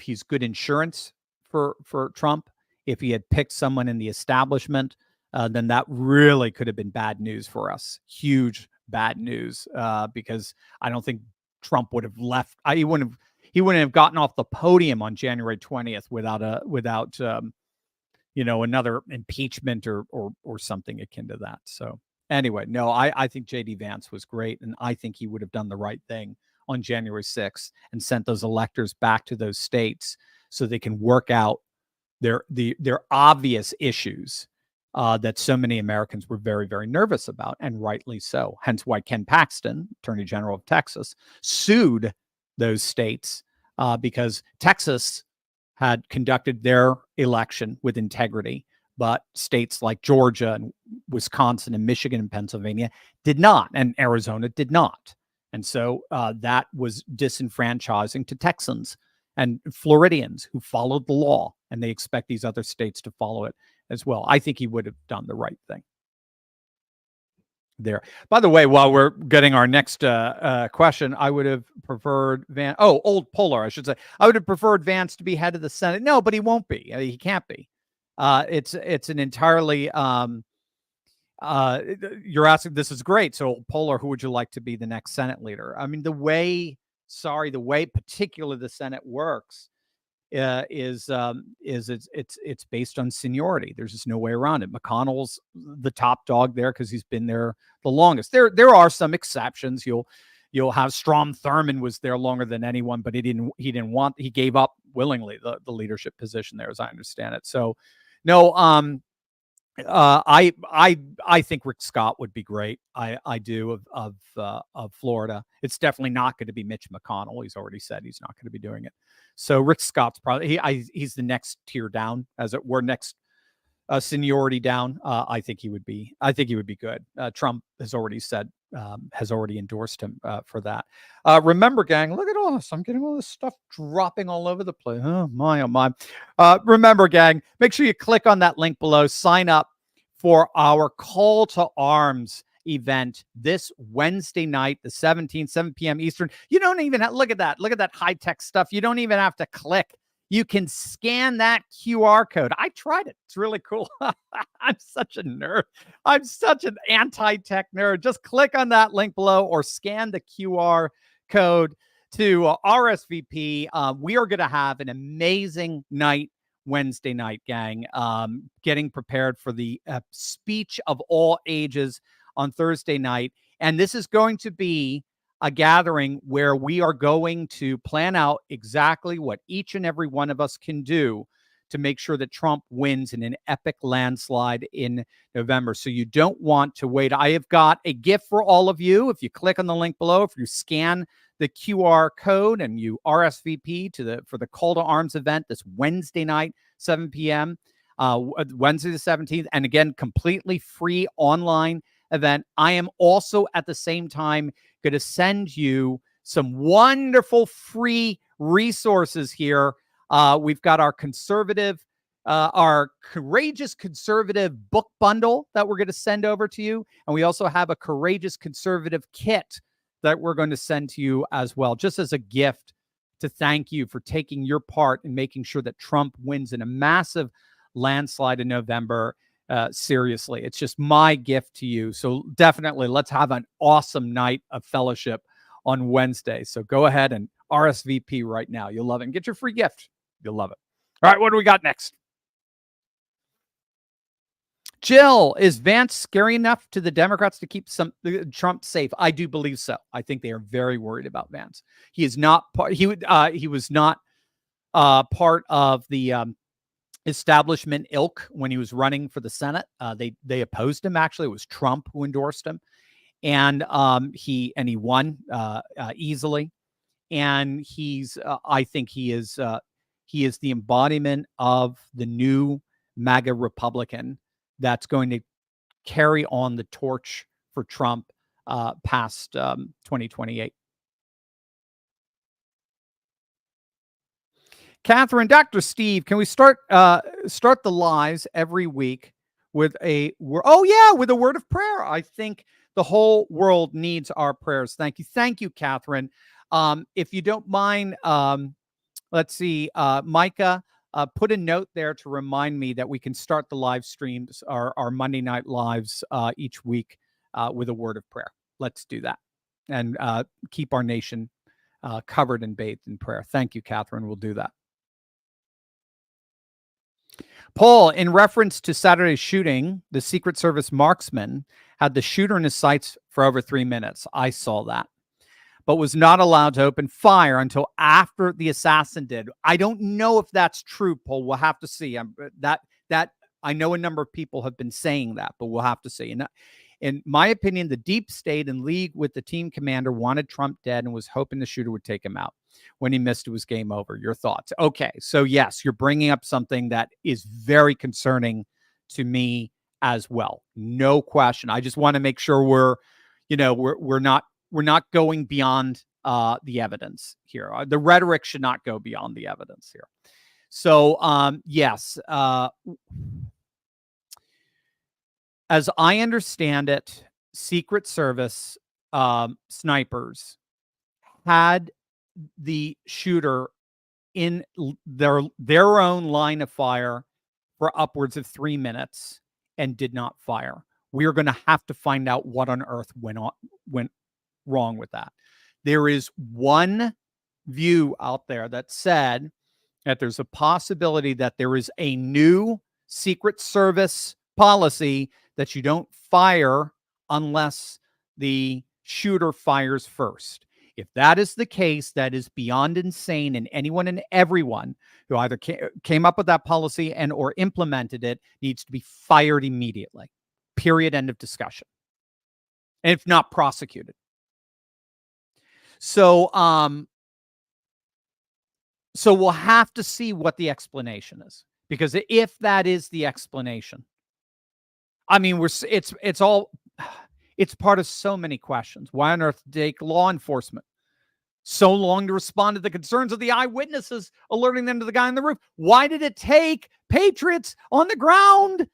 he's good insurance for Trump. If he had picked someone in the establishment, then that really could have been bad news for us. Huge bad news, because I don't think Trump would have left. He wouldn't have gotten off the podium on January 20th without another impeachment or something akin to that. So anyway, no, I think JD Vance was great, and I think he would have done the right thing on January 6th and sent those electors back to those states so they can work out their obvious issues that so many Americans were very, very nervous about, and rightly so. Hence why Ken Paxton, Attorney General of Texas, sued those states because Texas had conducted their election with integrity, but states like Georgia and Wisconsin and Michigan and Pennsylvania did not, and Arizona did not. And so that was disenfranchising to Texans and Floridians who followed the law, and they expect these other states to follow it as well. I think he would have done the right thing there. By the way, while we're getting our next question, I would have preferred Old Polar, I should say. I would have preferred Vance to be head of the Senate. No, but he won't be. He can't be. It's an entirely, you're asking, this is great. So Old Polar, who would you like to be the next Senate leader? I mean, the way particularly the Senate works is it's based on seniority. There's just no way around it. McConnell's the top dog there because he's been there the longest. There are some exceptions. You'll have Strom Thurmond was there longer than anyone, but he gave up willingly the leadership position there, as I understand it. So no, I think Rick Scott would be great. I do of Florida. It's definitely not going to be Mitch McConnell. He's already said he's not going to be doing it. So Rick Scott's probably he's the next tier down, as it were, next seniority down. I think he would be good. Trump has already said has already endorsed him for that. Remember, gang, look at all this. I'm getting all this stuff dropping all over the place. Oh my, oh my. Remember, gang, make sure you click on that link below. Sign up for our call to arms event this Wednesday night, the 17th, 7 p.m. Eastern. You don't even look at that high-tech stuff. You don't even have to click. You can scan that QR code. I tried it. It's really cool. I'm such a nerd. I'm such an anti-tech nerd. Just click on that link below or scan the QR code to RSVP. We are going to have an amazing night Wednesday night, gang. Getting prepared for the speech of all ages on Thursday night. And this is going to be a gathering where we are going to plan out exactly what each and every one of us can do to make sure that Trump wins in an epic landslide in November. So you don't want to wait. I have got a gift for all of you. If you click on the link below, if you scan the QR code and you RSVP for the Call to Arms event this Wednesday night, 7 p.m., Wednesday the 17th, and again, completely free online event. I am also at the same time going to send you some wonderful free resources here. We've got our Courageous Conservative book bundle that we're going to send over to you. And we also have a Courageous Conservative kit that we're going to send to you as well, just as a gift to thank you for taking your part in making sure that Trump wins in a massive landslide in November. Seriously, it's just my gift to you. So definitely let's have an awesome night of fellowship on Wednesday. So go ahead and RSVP right now. You'll love it. And get your free gift. You'll love it. All right, what do we got next? Jill, is Vance scary enough to the Democrats to keep Trump safe? I do believe so. I think they are very worried about Vance. He is not part. He was not part of the establishment ilk when he was running for the Senate. They opposed him. Actually, it was Trump who endorsed him, and he won easily. And I think he is the embodiment of the new MAGA Republican that's going to carry on the torch for Trump past 2028. Catherine, Dr. Steve, can we start the lives every week with a word of prayer? I think the whole world needs our prayers. Thank you, Catherine. If you don't mind, let's see, Micah, put a note there to remind me that we can start the live streams, our Monday night lives each week with a word of prayer. Let's do that and keep our nation covered and bathed in prayer. Thank you, Catherine. We'll do that. Paul, in reference to Saturday's shooting, the Secret Service marksman had the shooter in his sights for over 3 minutes. I saw that, but was not allowed to open fire until after the assassin did. I don't know if that's true, Paul. We'll have to see. That I know a number of people have been saying that, but we'll have to see. And in my opinion, the deep state in league with the team commander wanted Trump dead and was hoping the shooter would take him out. When he missed, it was game over. Your thoughts? Okay, so yes, you're bringing up something that is very concerning to me as well. No question. I just want to make sure we're not going beyond the evidence here. The rhetoric should not go beyond the evidence here. So yes, as I understand it, Secret Service snipers had the shooter in their own line of fire for upwards of 3 minutes and did not fire. We are going to have to find out what on earth went wrong with that. There is one view out there that said that there's a possibility that there is a new Secret Service policy that you don't fire unless the shooter fires first. If that is the case, that is beyond insane, and anyone and everyone who either came up with that policy and or implemented it needs to be fired immediately. Period. End of discussion. And if not, prosecuted. So we'll have to see what the explanation is, because if that is the explanation, I mean, it's part of so many questions. Why on earth did it take law enforcement so long to respond to the concerns of the eyewitnesses, alerting them to the guy on the roof? Why did it take patriots on the ground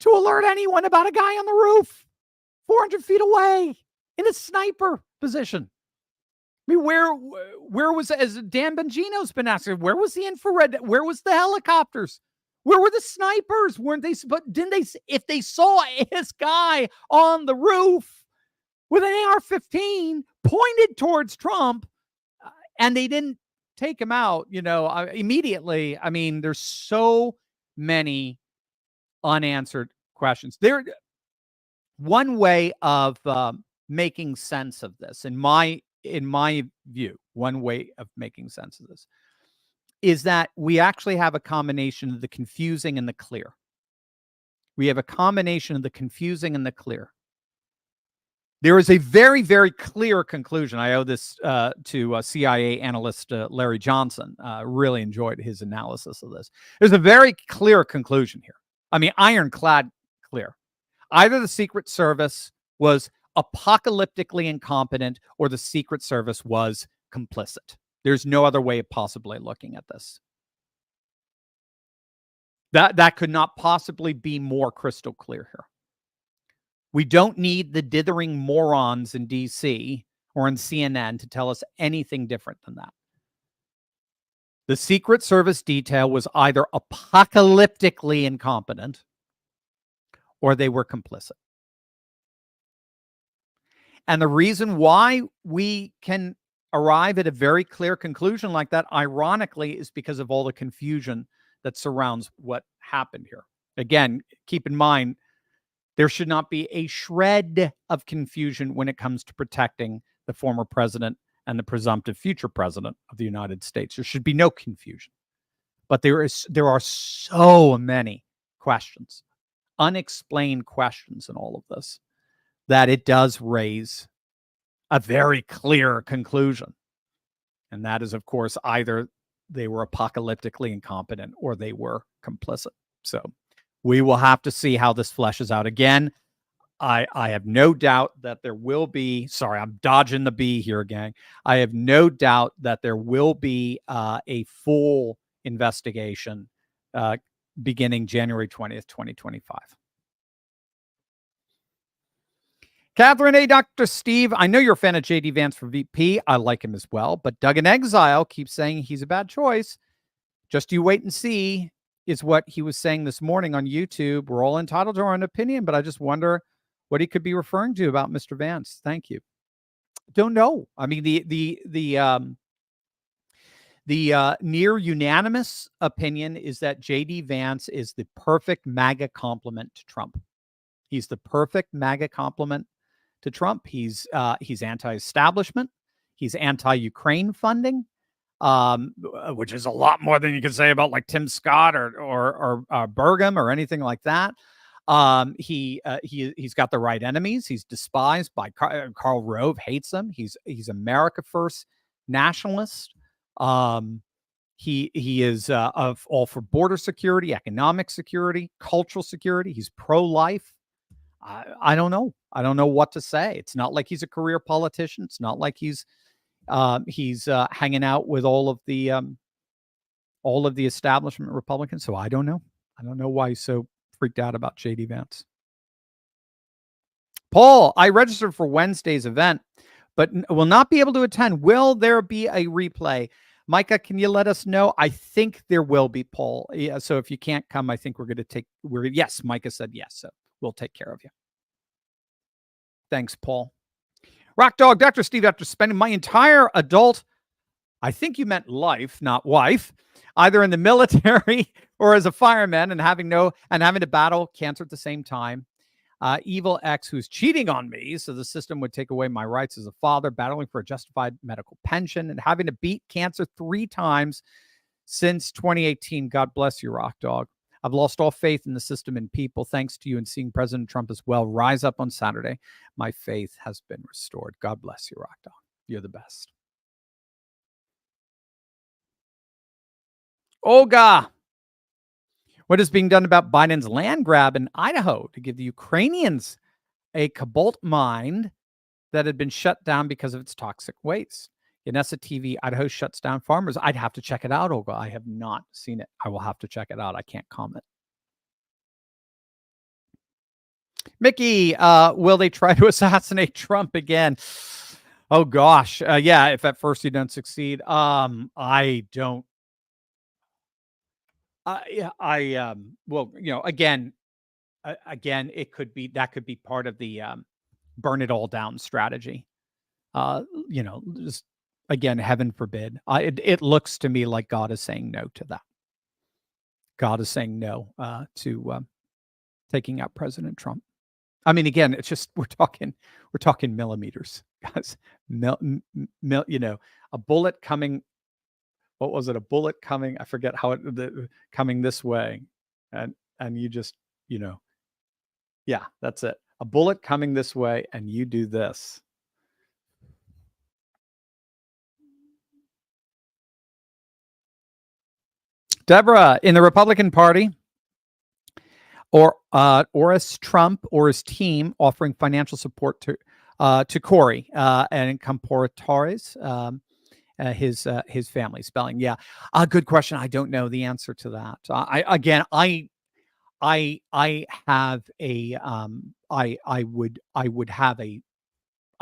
to alert anyone about a guy on the roof 400 feet away in a sniper position? I mean, where was, as Dan Bongino's been asking, where was the infrared? Where was the helicopters? Where were the snipers? Weren't they? But didn't they? If they saw this guy on the roof with an AR-15 pointed towards Trump, and they didn't take him out, immediately. I mean, there's so many unanswered questions. one way of making sense of this, in my view, one way of making sense of this is that we actually have a combination of the confusing and the clear. We have a combination of the confusing and the clear. There is a very, very clear conclusion. I owe this to CIA analyst Larry Johnson. Really enjoyed his analysis of this. There's a very clear conclusion here. I mean, ironclad clear. Either the Secret Service was apocalyptically incompetent or the Secret Service was complicit. There's no other way of possibly looking at this. That could not possibly be more crystal clear here. We don't need the dithering morons in DC or in CNN to tell us anything different than that. The Secret Service detail was either apocalyptically incompetent or they were complicit. And the reason why we can arrive at a very clear conclusion like that, ironically, is because of all the confusion that surrounds what happened here. Again, keep in mind, there should not be a shred of confusion when it comes to protecting the former president and the presumptive future president of the United States. There should be no confusion. But there are so many questions, unexplained questions in all of this, that it does raise a very clear conclusion. And that is, of course, either they were apocalyptically incompetent or they were complicit. So we will have to see how this fleshes out. Again, I have no doubt that there will be, sorry, I'm dodging the B here, gang. I have no doubt that there will be a full investigation beginning January 20th, 2025. Catherine A. Dr. Steve, I know you're a fan of JD Vance for VP. I like him as well, but Doug in Exile keeps saying he's a bad choice. Just you wait and see is what he was saying this morning on YouTube. We're all entitled to our own opinion, but I just wonder what he could be referring to about Mr. Vance. Thank you. Don't know. I mean, the near unanimous opinion is that JD Vance is the perfect MAGA complement to Trump. He's the perfect MAGA complement to Trump. He's anti-establishment. He's anti-Ukraine funding, which is a lot more than you can say about like Tim Scott or Burgum or anything like that. He's got the right enemies. He's despised by Karl Rove, hates him. He's America First nationalist. He is all for border security, economic security, cultural security. He's pro-life. I don't know. I don't know what to say. It's not like he's a career politician. It's not like he's hanging out with all of the establishment Republicans. So I don't know. I don't know why he's so freaked out about JD Vance. Paul, I registered for Wednesday's event, but will not be able to attend. Will there be a replay? Micah, can you let us know? I think there will be, Paul. Yeah, so if you can't come, I think yes, Micah said yes. So we'll take care of you. Thanks, Paul. Rock Dog, Dr. Steve, after spending my entire adult, I think you meant life, not wife, either in the military or as a fireman and having to battle cancer at the same time. Evil ex who's cheating on me, so the system would take away my rights as a father, battling for a justified medical pension and having to beat cancer 3 times since 2018. God bless you, Rock Dog. I've lost all faith in the system and people. Thanks to you and seeing President Trump as well rise up on Saturday, my faith has been restored. God bless you, Rock Dog. You're the best. Olga, what is being done about Biden's land grab in Idaho to give the Ukrainians a cobalt mine that had been shut down because of its toxic waste? Yanessa TV, Idaho shuts down farmers. I'd have to check it out, Olga. I have not seen it. I will have to check it out. I can't comment. Mickey, will they try to assassinate Trump again? Oh, gosh. Yeah, if at first you don't succeed. I don't. Well, again, it could be, that could be part of the burn it all down strategy. Just, again, heaven forbid. It looks to me like God is saying no to that. God is saying no to taking out President Trump. I mean, again, it's just we're talking millimeters, guys. A bullet coming. What was it? A bullet coming? I forget how coming this way, and you just yeah, that's it. A bullet coming this way, and you do this. Deborah, in the Republican Party, or is Trump or his team offering financial support to Corey and Comportores, his family? Spelling, yeah, good question. I don't know the answer to that. I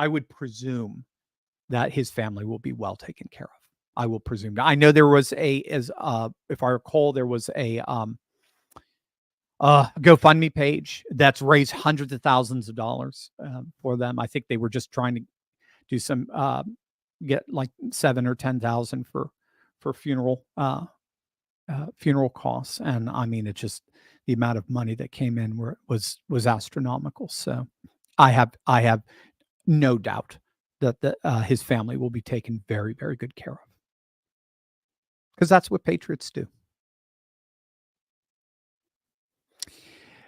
would presume that his family will be well taken care of. I will presume. I know there was if I recall, there was a GoFundMe page that's raised hundreds of thousands of dollars for them. I think they were just trying to do some get like 7,000 or 10,000 for funeral costs, and I mean, it just the amount of money that came in was astronomical. So I have no doubt that his family will be taken very, very good care of, because that's what patriots do.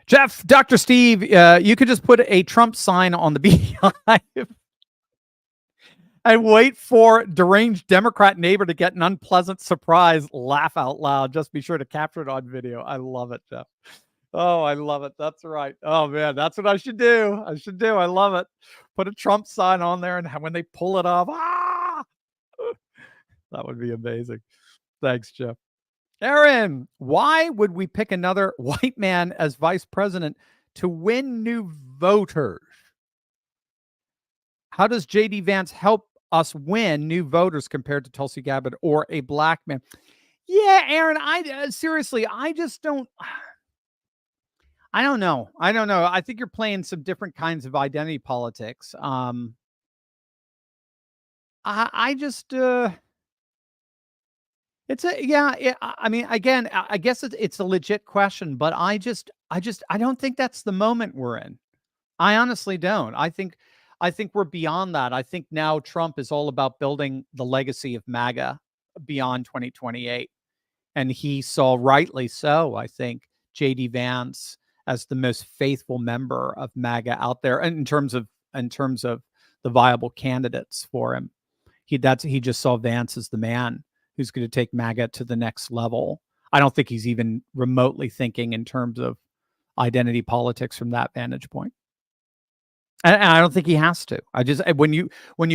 Jeff, Dr. Steve, you could just put a Trump sign on the beehive and wait for deranged Democrat neighbor to get an unpleasant surprise. Laugh out loud. Just be sure to capture it on video. I love it, Jeff. Oh, I love it. That's right. Oh, man, that's what I should do. I love it. Put a Trump sign on there, and when they pull it off, that would be amazing. Thanks, Jeff. Aaron, why would we pick another white man as vice president to win new voters? How does JD Vance help us win new voters compared to Tulsi Gabbard or a black man? Yeah, Aaron, seriously, I just don't. I don't know. I think you're playing some different kinds of identity politics. I just. I mean, again, I guess it's a legit question, but I don't think that's the moment we're in. I honestly don't. I think we're beyond that. I think now Trump is all about building the legacy of MAGA beyond 2028. And he saw, rightly so, I think, JD Vance as the most faithful member of MAGA out there, and in terms of the viable candidates for him. He just saw Vance as the man who's going to take MAGA to the next level. I don't think he's even remotely thinking in terms of identity politics from that vantage point. And I don't think he has to. When you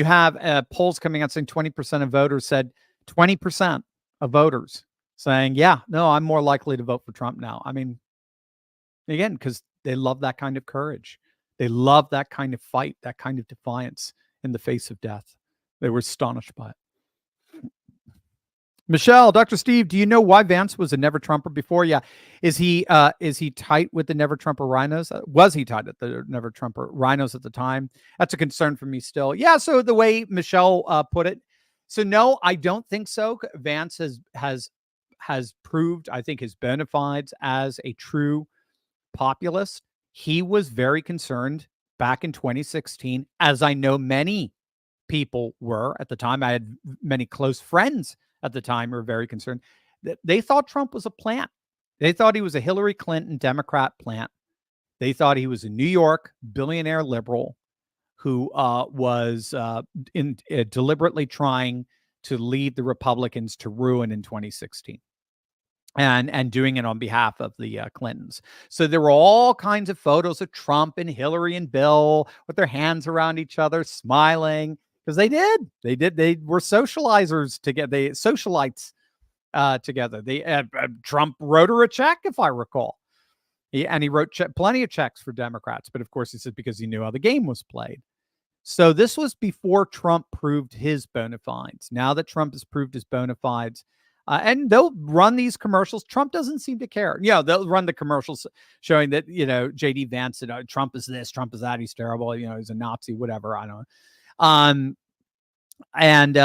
have polls coming out saying 20% of voters said 20% of voters saying, yeah, no, I'm more likely to vote for Trump now. I mean, again, because they love that kind of courage. They love that kind of fight, that kind of defiance in the face of death. They were astonished by it. Michelle, Dr. Steve, do you know why Vance was a never Trumper before? Yeah. Is he tight with the never Trumper rhinos? Was he tight at the never Trumper rhinos at the time? That's a concern for me still. Yeah. So the way Michelle put it. So no, I don't think so. Vance has proved, I think, his bona fides as a true populist. He was very concerned back in 2016, as I know many people were at the time. I had many close friends at the time who were very concerned. They thought Trump was a plant. They thought he was a Hillary Clinton Democrat plant. They thought he was a New York billionaire liberal who was deliberately trying to lead the Republicans to ruin in 2016. And doing it on behalf of the Clintons. So there were all kinds of photos of Trump and Hillary and Bill with their hands around each other, smiling, because they were socializers together. They socialites together. Trump wrote her a check, if I recall. He wrote plenty of checks for Democrats, but of course he said because he knew how the game was played. So this was before Trump proved his bona fides. Now that Trump has proved his bona fides, and they'll run these commercials. Trump doesn't seem to care. Yeah, they'll run the commercials showing that, JD Vance said, Trump is this, Trump is that, he's terrible, he's a Nazi, whatever. I don't know. And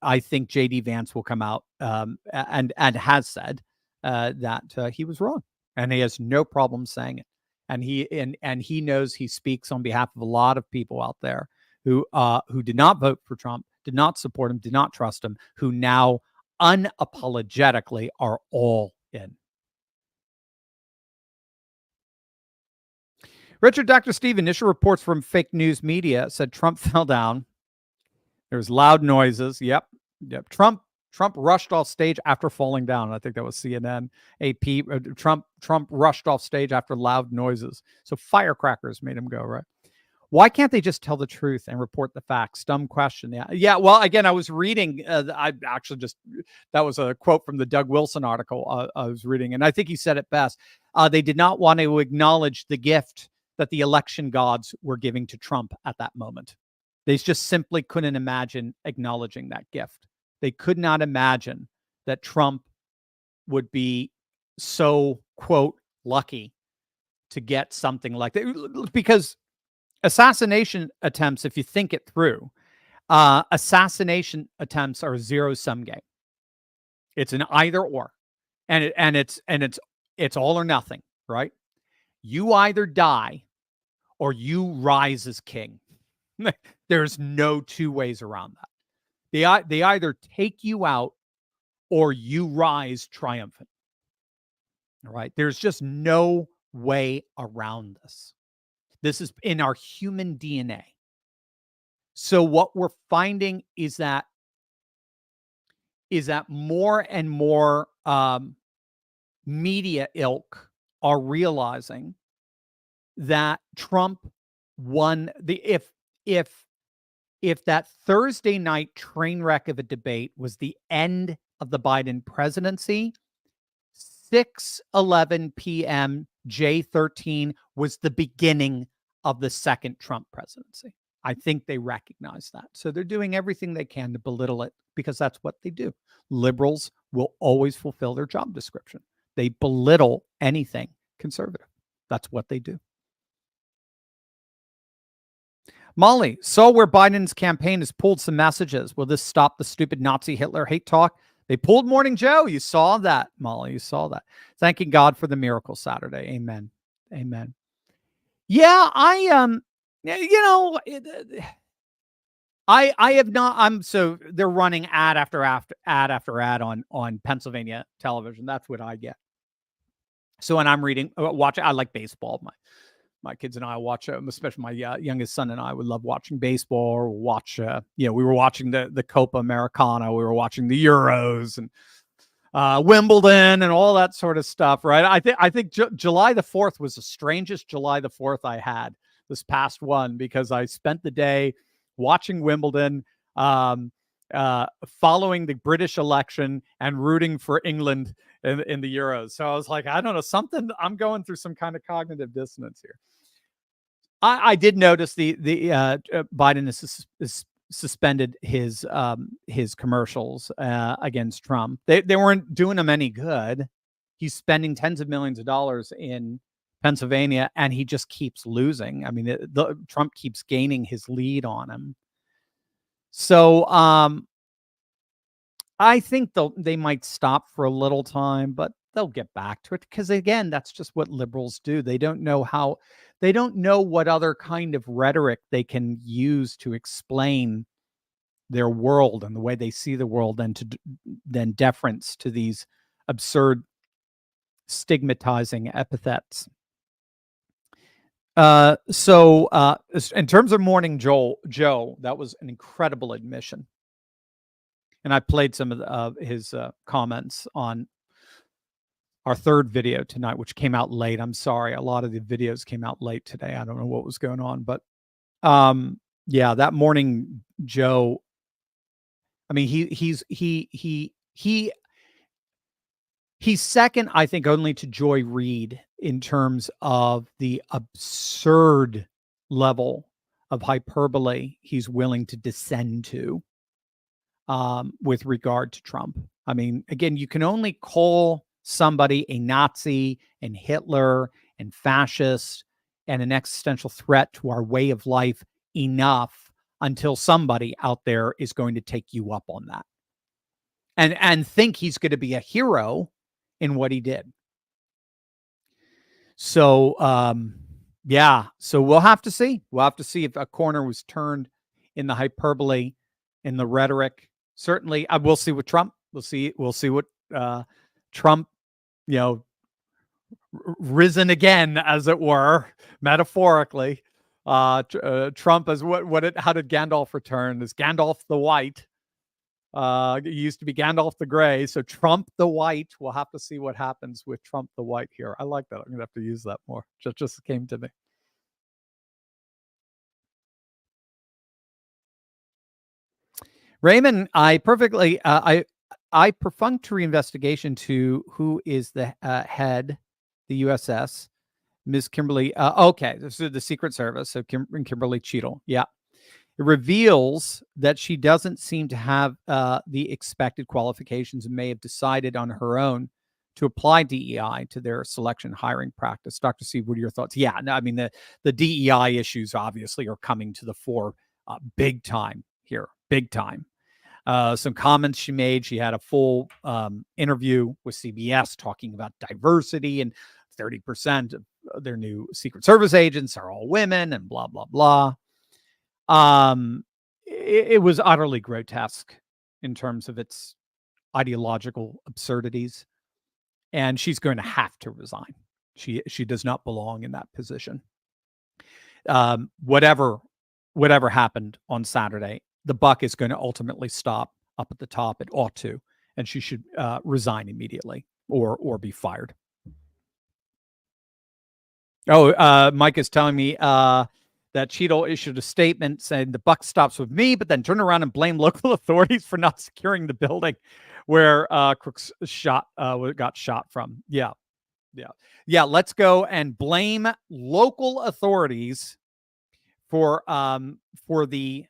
I think JD Vance will come out and has said that he was wrong, and he has no problem saying it. and he knows he speaks on behalf of a lot of people out there who did not vote for Trump, did not support him, did not trust him, who now unapologetically are all in. Richard Dr. Steve, initial reports from fake news media said Trump fell down. There was loud noises. Yep. Trump rushed off stage after falling down. I think that was CNN, AP. Trump rushed off stage after loud noises. So firecrackers made him go, right? Why can't they just tell the truth and report the facts? Dumb question. Yeah. Well, again, I was reading. I actually that was a quote from the Doug Wilson article I was reading, and I think he said it best. They did not want to acknowledge the gift that the election gods were giving to Trump at that moment. They just simply couldn't imagine acknowledging that gift. They could not imagine that Trump would be so, quote, lucky to get something like that. Because assassination attempts, if you think it through, assassination attempts are a zero-sum game. It's an either or, and it's all or nothing, right? You either die or you rise as king. There's no two ways around that. They either take you out or you rise triumphant. All right. There's just no way around this. This is in our human DNA. So what we're finding is that more and more media ilk are realizing that Trump won if that Thursday night train wreck of a debate was the end of the Biden presidency, 6:11 p.m. J13 was the beginning of the second Trump presidency. I think they recognize that. So they're doing everything they can to belittle it because that's what they do. Liberals will always fulfill their job description. They belittle anything conservative. That's what they do. Molly, saw where Biden's campaign has pulled some messages. Will this stop the stupid Nazi Hitler hate talk? They pulled Morning Joe. You saw that, Molly. You saw that. Thanking God for the miracle Saturday. Amen. Amen. Yeah, I have not. So they're running ad after ad on Pennsylvania television. That's what I get. So when I'm watching, I like baseball. My kids and I watch, especially my youngest son and I would love watching baseball or watch, we were watching the Copa Americana. We were watching the Euros and Wimbledon and all that sort of stuff, right? I think July the 4th was the strangest July the 4th I had this past one because I spent the day watching Wimbledon, following the British election and rooting for England in the Euros. So I was like, I don't know, I'm going through some kind of cognitive dissonance here. I did notice the Biden is suspended his commercials against Trump. They weren't doing him any good. He's spending tens of millions of dollars in Pennsylvania, and he just keeps losing. I mean, Trump keeps gaining his lead on him. So I think they might stop for a little time, but they'll get back to it because, again, that's just what liberals do. They don't know what other kind of rhetoric they can use to explain their world and the way they see the world, and then deference to these absurd stigmatizing epithets. So in terms of Morning Joe, that was an incredible admission. And I played some of his comments on our third video tonight, which came out late. I'm sorry. A lot of the videos came out late today. I don't know what was going on, but that Morning Joe, I mean, he's second, I think, only to Joy Reid in terms of the absurd level of hyperbole he's willing to descend to with regard to Trump. I mean, again, you can only call somebody a Nazi and Hitler and fascist and an existential threat to our way of life enough until somebody out there is going to take you up on that and think he's going to be a hero in what he did. So, yeah, so we'll have to see. We'll have to see if a corner was turned in the hyperbole, in the rhetoric. Certainly, we'll see with Trump. We'll see what Trump, risen again, as it were, metaphorically. Trump as how did Gandalf return? As Gandalf the White. It used to be Gandalf the Gray, so Trump the White. We'll have to see what happens with Trump the White here. I like that. I'm gonna have to use that more. Just came to me. Raymond, I perfunctory investigation to who is the head, the USS, Ms. Kimberly. Okay, this is the Secret Service, so Kimberly Cheadle. Yeah. It reveals that she doesn't seem to have the expected qualifications and may have decided on her own to apply DEI to their selection hiring practice. Dr. Steve, what are your thoughts? Yeah, no, I mean, the DEI issues obviously are coming to the fore big time here, big time. Some comments she made. She had a full interview with CBS talking about diversity, and 30% of their new Secret Service agents are all women, and blah, blah, blah. It was utterly grotesque in terms of its ideological absurdities, and she's going to have to resign. She does not belong in that position. Whatever happened on Saturday, the buck is going to ultimately stop up at the top. It ought to, and she should resign immediately or be fired. Oh, Mike is telling me that Cheadle issued a statement saying the buck stops with me, but then turned around and blamed local authorities for not securing the building where Crooks got shot from. Yeah. Let's go and blame local authorities for the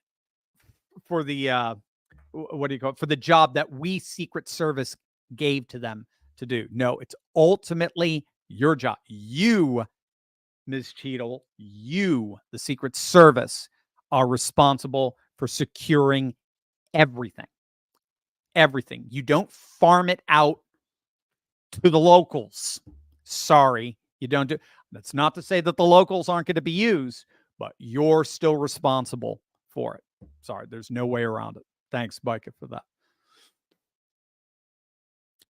what do you call it? For the job that we Secret Service gave to them to do. No, it's ultimately your job. You, Ms. Cheadle, you, the Secret Service, are responsible for securing everything. Everything. You don't farm it out to the locals. Sorry, you don't do. That's not to say that the locals aren't going to be used, but you're still responsible for it. Sorry, there's no way around it. Thanks, Micah, for that.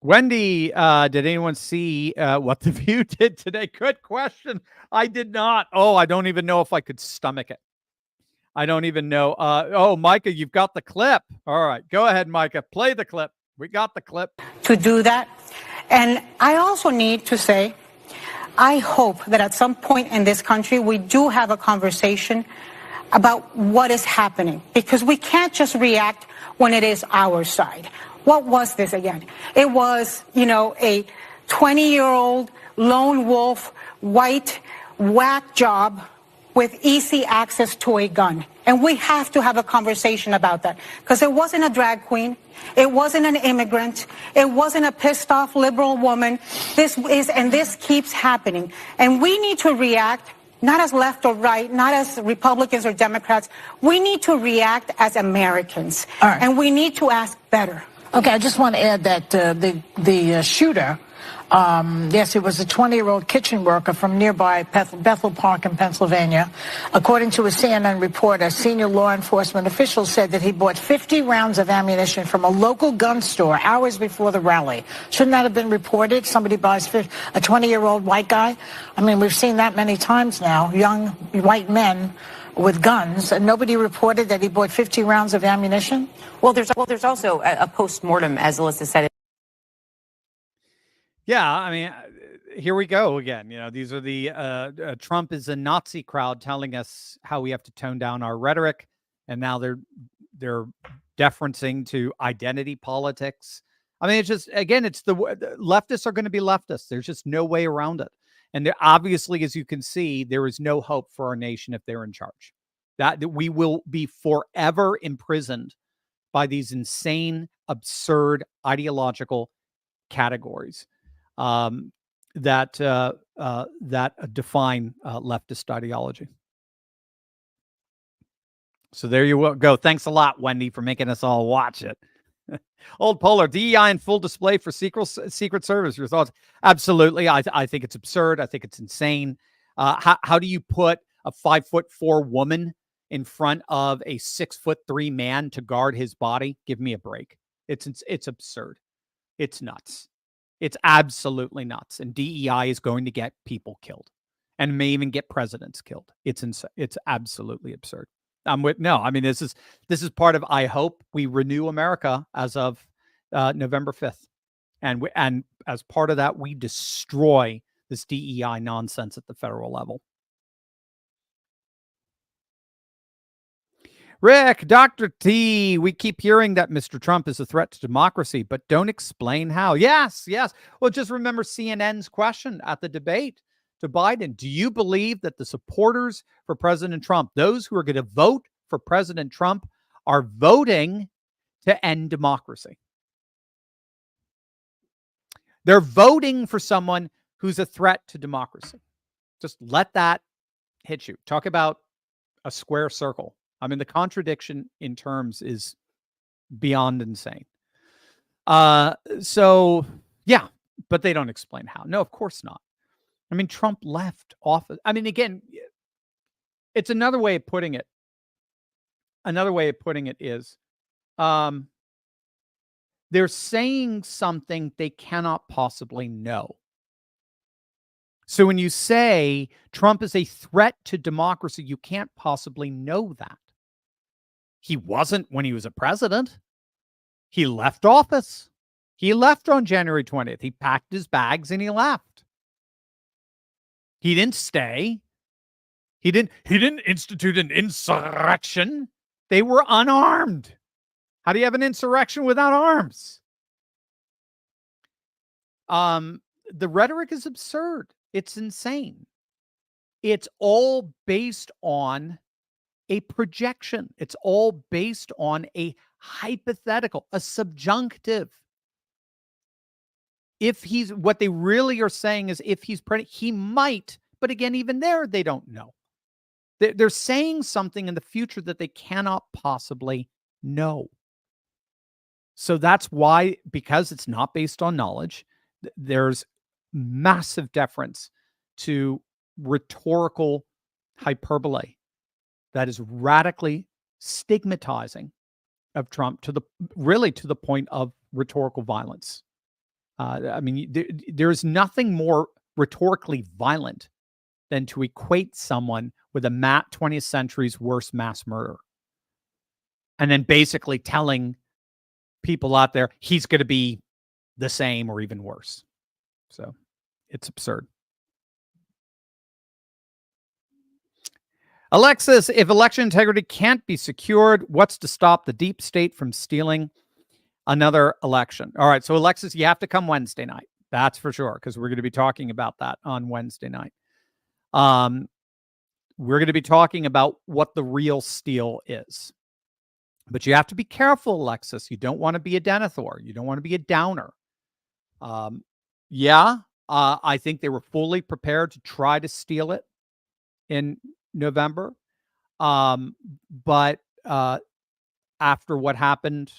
Wendy, did anyone see what The View did today? Good question. I did not. Oh, I don't even know if I could stomach it. I don't even know. Oh, Micah, you've got the clip. All right, go ahead, Micah. Play the clip. We got the clip. To do that. And I also need to say, I hope that at some point in this country, we do have a conversation about what is happening, because we can't just react when it is our side. What was this again? It was, a 20-year-old lone wolf, white, whack job with easy access to a gun. And we have to have a conversation about that, because it wasn't a drag queen. It wasn't an immigrant. It wasn't a pissed off liberal woman. This keeps happening. And we need to react, not as left or right, not as Republicans or Democrats. We need to react as Americans. All right. And we need to ask better. Okay, I just want to add that the shooter, yes, it was a 20-year-old kitchen worker from nearby Bethel Park in Pennsylvania. According to a CNN report, a senior law enforcement official said that he bought 50 rounds of ammunition from a local gun store hours before the rally. Shouldn't that have been reported? Somebody buys a 20-year-old white guy? I mean, we've seen that many times now, young white men with guns, and nobody reported that he bought 50 rounds of ammunition? Well, there's also a post-mortem, as Alyssa said. Yeah, I mean, here we go again. These are the Trump is a Nazi crowd telling us how we have to tone down our rhetoric, and now they're deferencing to identity politics. I mean, it's just, again, it's the leftists are going to be leftists. There's just no way around it. And there, obviously, as you can see, there is no hope for our nation if they're in charge. That we will be forever imprisoned by these insane, absurd ideological categories that define leftist ideology. So there you go. Thanks a lot, Wendy, for making us all watch it. Old Polar, DEI in full display for Secret Service. Your thoughts? Absolutely. I think it's absurd. I think it's insane. How do you put a 5'4" woman in front of a 6'3" man to guard his body? Give me a break. It's absurd. It's nuts. It's absolutely nuts. And DEI is going to get people killed, and may even get presidents killed. It's absolutely absurd. This is part of, I hope we renew America as of November 5th. And as part of that, we destroy this DEI nonsense at the federal level. Rick, Dr. T, we keep hearing that Mr. Trump is a threat to democracy, but don't explain how. Yes. Well, just remember CNN's question at the debate to Biden. Do you believe that the supporters for President Trump, those who are going to vote for President Trump, are voting to end democracy? They're voting for someone who's a threat to democracy. Just let that hit you. Talk about a square circle. I mean, the contradiction in terms is beyond insane. So, yeah, but they don't explain how. No, of course not. I mean, Trump left office. I mean, again, it's another way of putting it. Another way of putting it is they're saying something they cannot possibly know. So when you say Trump is a threat to democracy, you can't possibly know that. He wasn't when he was a president. He left office. He left on January 20th. He packed his bags and he left. He didn't stay. He didn't institute an insurrection. They were unarmed. How do you have an insurrection without arms? The rhetoric is absurd. It's insane. It's all based on a projection. It's all based on a hypothetical, a subjunctive. What they really are saying is if he's president, he might, but again, even there, they don't know. They're saying something in the future that they cannot possibly know. So that's why, because it's not based on knowledge, there's massive deference to rhetorical hyperbole that is radically stigmatizing of Trump to the point of rhetorical violence. There's nothing more rhetorically violent than to equate someone with a 20th century's worst mass murder. And then basically telling people out there he's going to be the same or even worse. So it's absurd. Alexis, if election integrity can't be secured, what's to stop the deep state from stealing another election? All right. So Alexis, you have to come Wednesday night. That's for sure. Because we're going to be talking about that on Wednesday night. We're going to be talking about what the real steal is. But you have to be careful, Alexis. You don't want to be a Denethor. You don't want to be a downer. I think they were fully prepared to try to steal it in November. But after what happened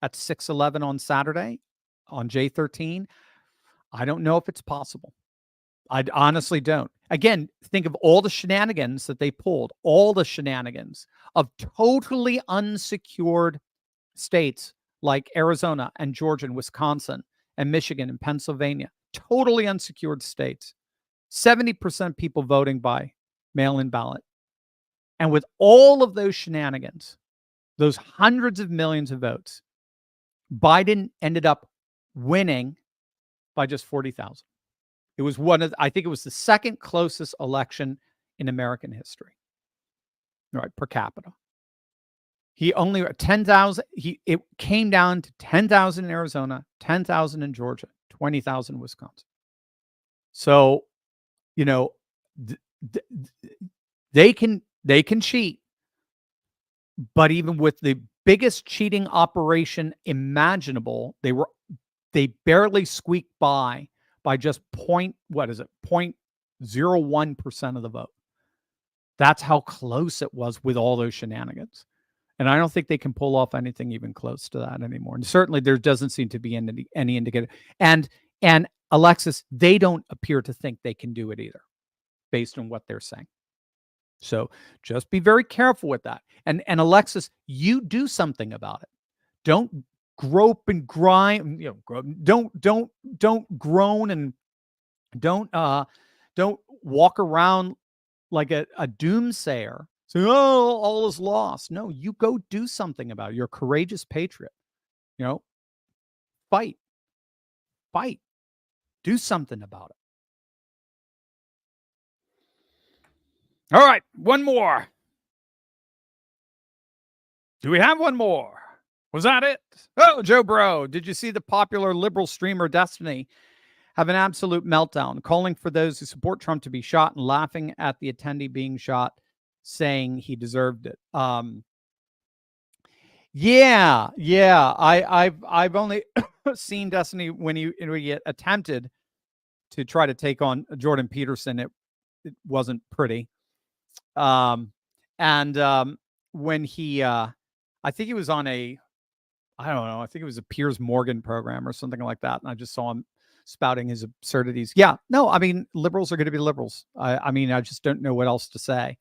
at 6/11 on Saturday on J13, I don't know if it's possible. I honestly don't. Again, think of all the shenanigans that they pulled, all the shenanigans of totally unsecured states like Arizona and Georgia and Wisconsin and Michigan and Pennsylvania, totally unsecured states, 70% people voting by mail-in ballot. And with all of those shenanigans, those hundreds of millions of votes, Biden ended up winning by just 40,000. It was I think it was the second closest election in American history. All right, per capita. He only 10,000. It came down to 10,000 in Arizona, 10,000 in Georgia, 20,000 in Wisconsin. So, they can cheat, but even with the biggest cheating operation imaginable, they barely squeaked by just 0.01% of the vote. That's how close it was with all those shenanigans. And I don't think they can pull off anything even close to that anymore. And certainly there doesn't seem to be any indicator. And Alexis, they don't appear to think they can do it either, based on what they're saying. So just be very careful with that. And Alexis, you do something about it. Don't grope and grind, don't groan, and don't walk around like a doomsayer saying, oh, all is lost. No, you go do something about it. You're a courageous patriot. Fight, do something about it. All right, one more. Do we have one more? Was that it? Oh, Joe Bro, did you see the popular liberal streamer Destiny have an absolute meltdown, calling for those who support Trump to be shot and laughing at the attendee being shot, saying he deserved it? Yeah. I've only seen Destiny when he attempted to try to take on Jordan Peterson. It wasn't pretty. When he, I think he was on I don't know, I think it was a Piers Morgan program or something like that, and I just saw him spouting his absurdities. Yeah, no, I mean, liberals are going to be liberals. I mean, I just don't know what else to say.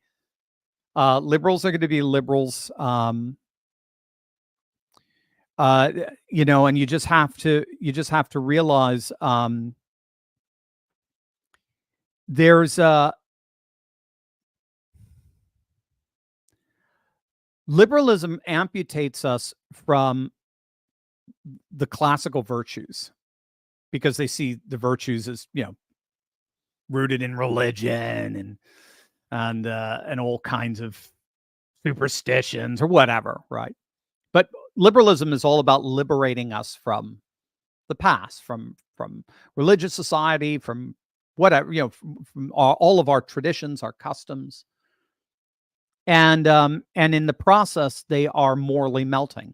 Liberals are going to be liberals. And you just have to realize there's liberalism amputates us from the classical virtues, because they see the virtues as, rooted in religion and all kinds of superstitions or whatever, right? But liberalism is all about liberating us from the past, from religious society, from whatever, from all of our traditions, our customs. And in the process, they are morally melting.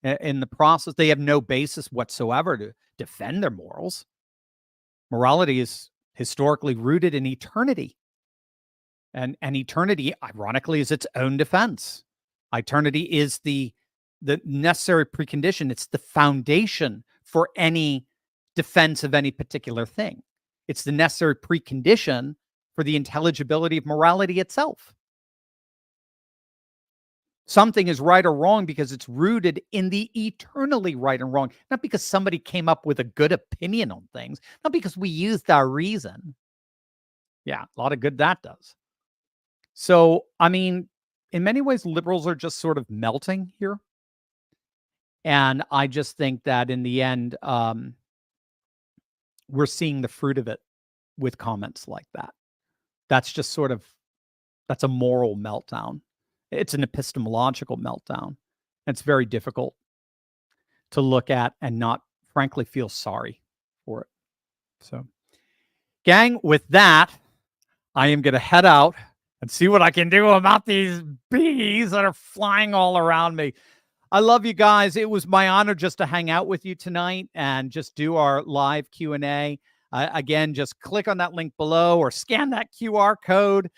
In the process, they have no basis whatsoever to defend their morals. Morality is historically rooted in eternity. And eternity, ironically, is its own defense. Eternity is the necessary precondition. It's the foundation for any defense of any particular thing. It's the necessary precondition for the intelligibility of morality itself. Something is right or wrong because it's rooted in the eternally right and wrong, not because somebody came up with a good opinion on things, not because we used our reason. Yeah, a lot of good that does. So, I mean, in many ways, liberals are just sort of melting here. And I just think that in the end, we're seeing the fruit of it with comments like that. That's just sort of, that's a moral meltdown. It's an epistemological meltdown. It's very difficult to look at and not, frankly, feel sorry for it. So, gang, with that, I am going to head out and see what I can do about these bees that are flying all around me. I love you guys. It was my honor just to hang out with you tonight and just do our live Q&A. Again, just click on that link below or scan that QR code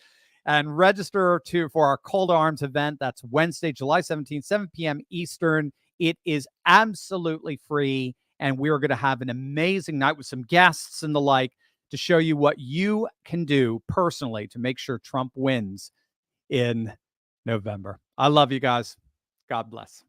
and register for our Call to Arms event. That's Wednesday, July 17th, 7 p.m. Eastern. It is absolutely free, and we're going to have an amazing night with some guests and the like to show you what you can do personally to make sure Trump wins in November. I love you guys. God bless.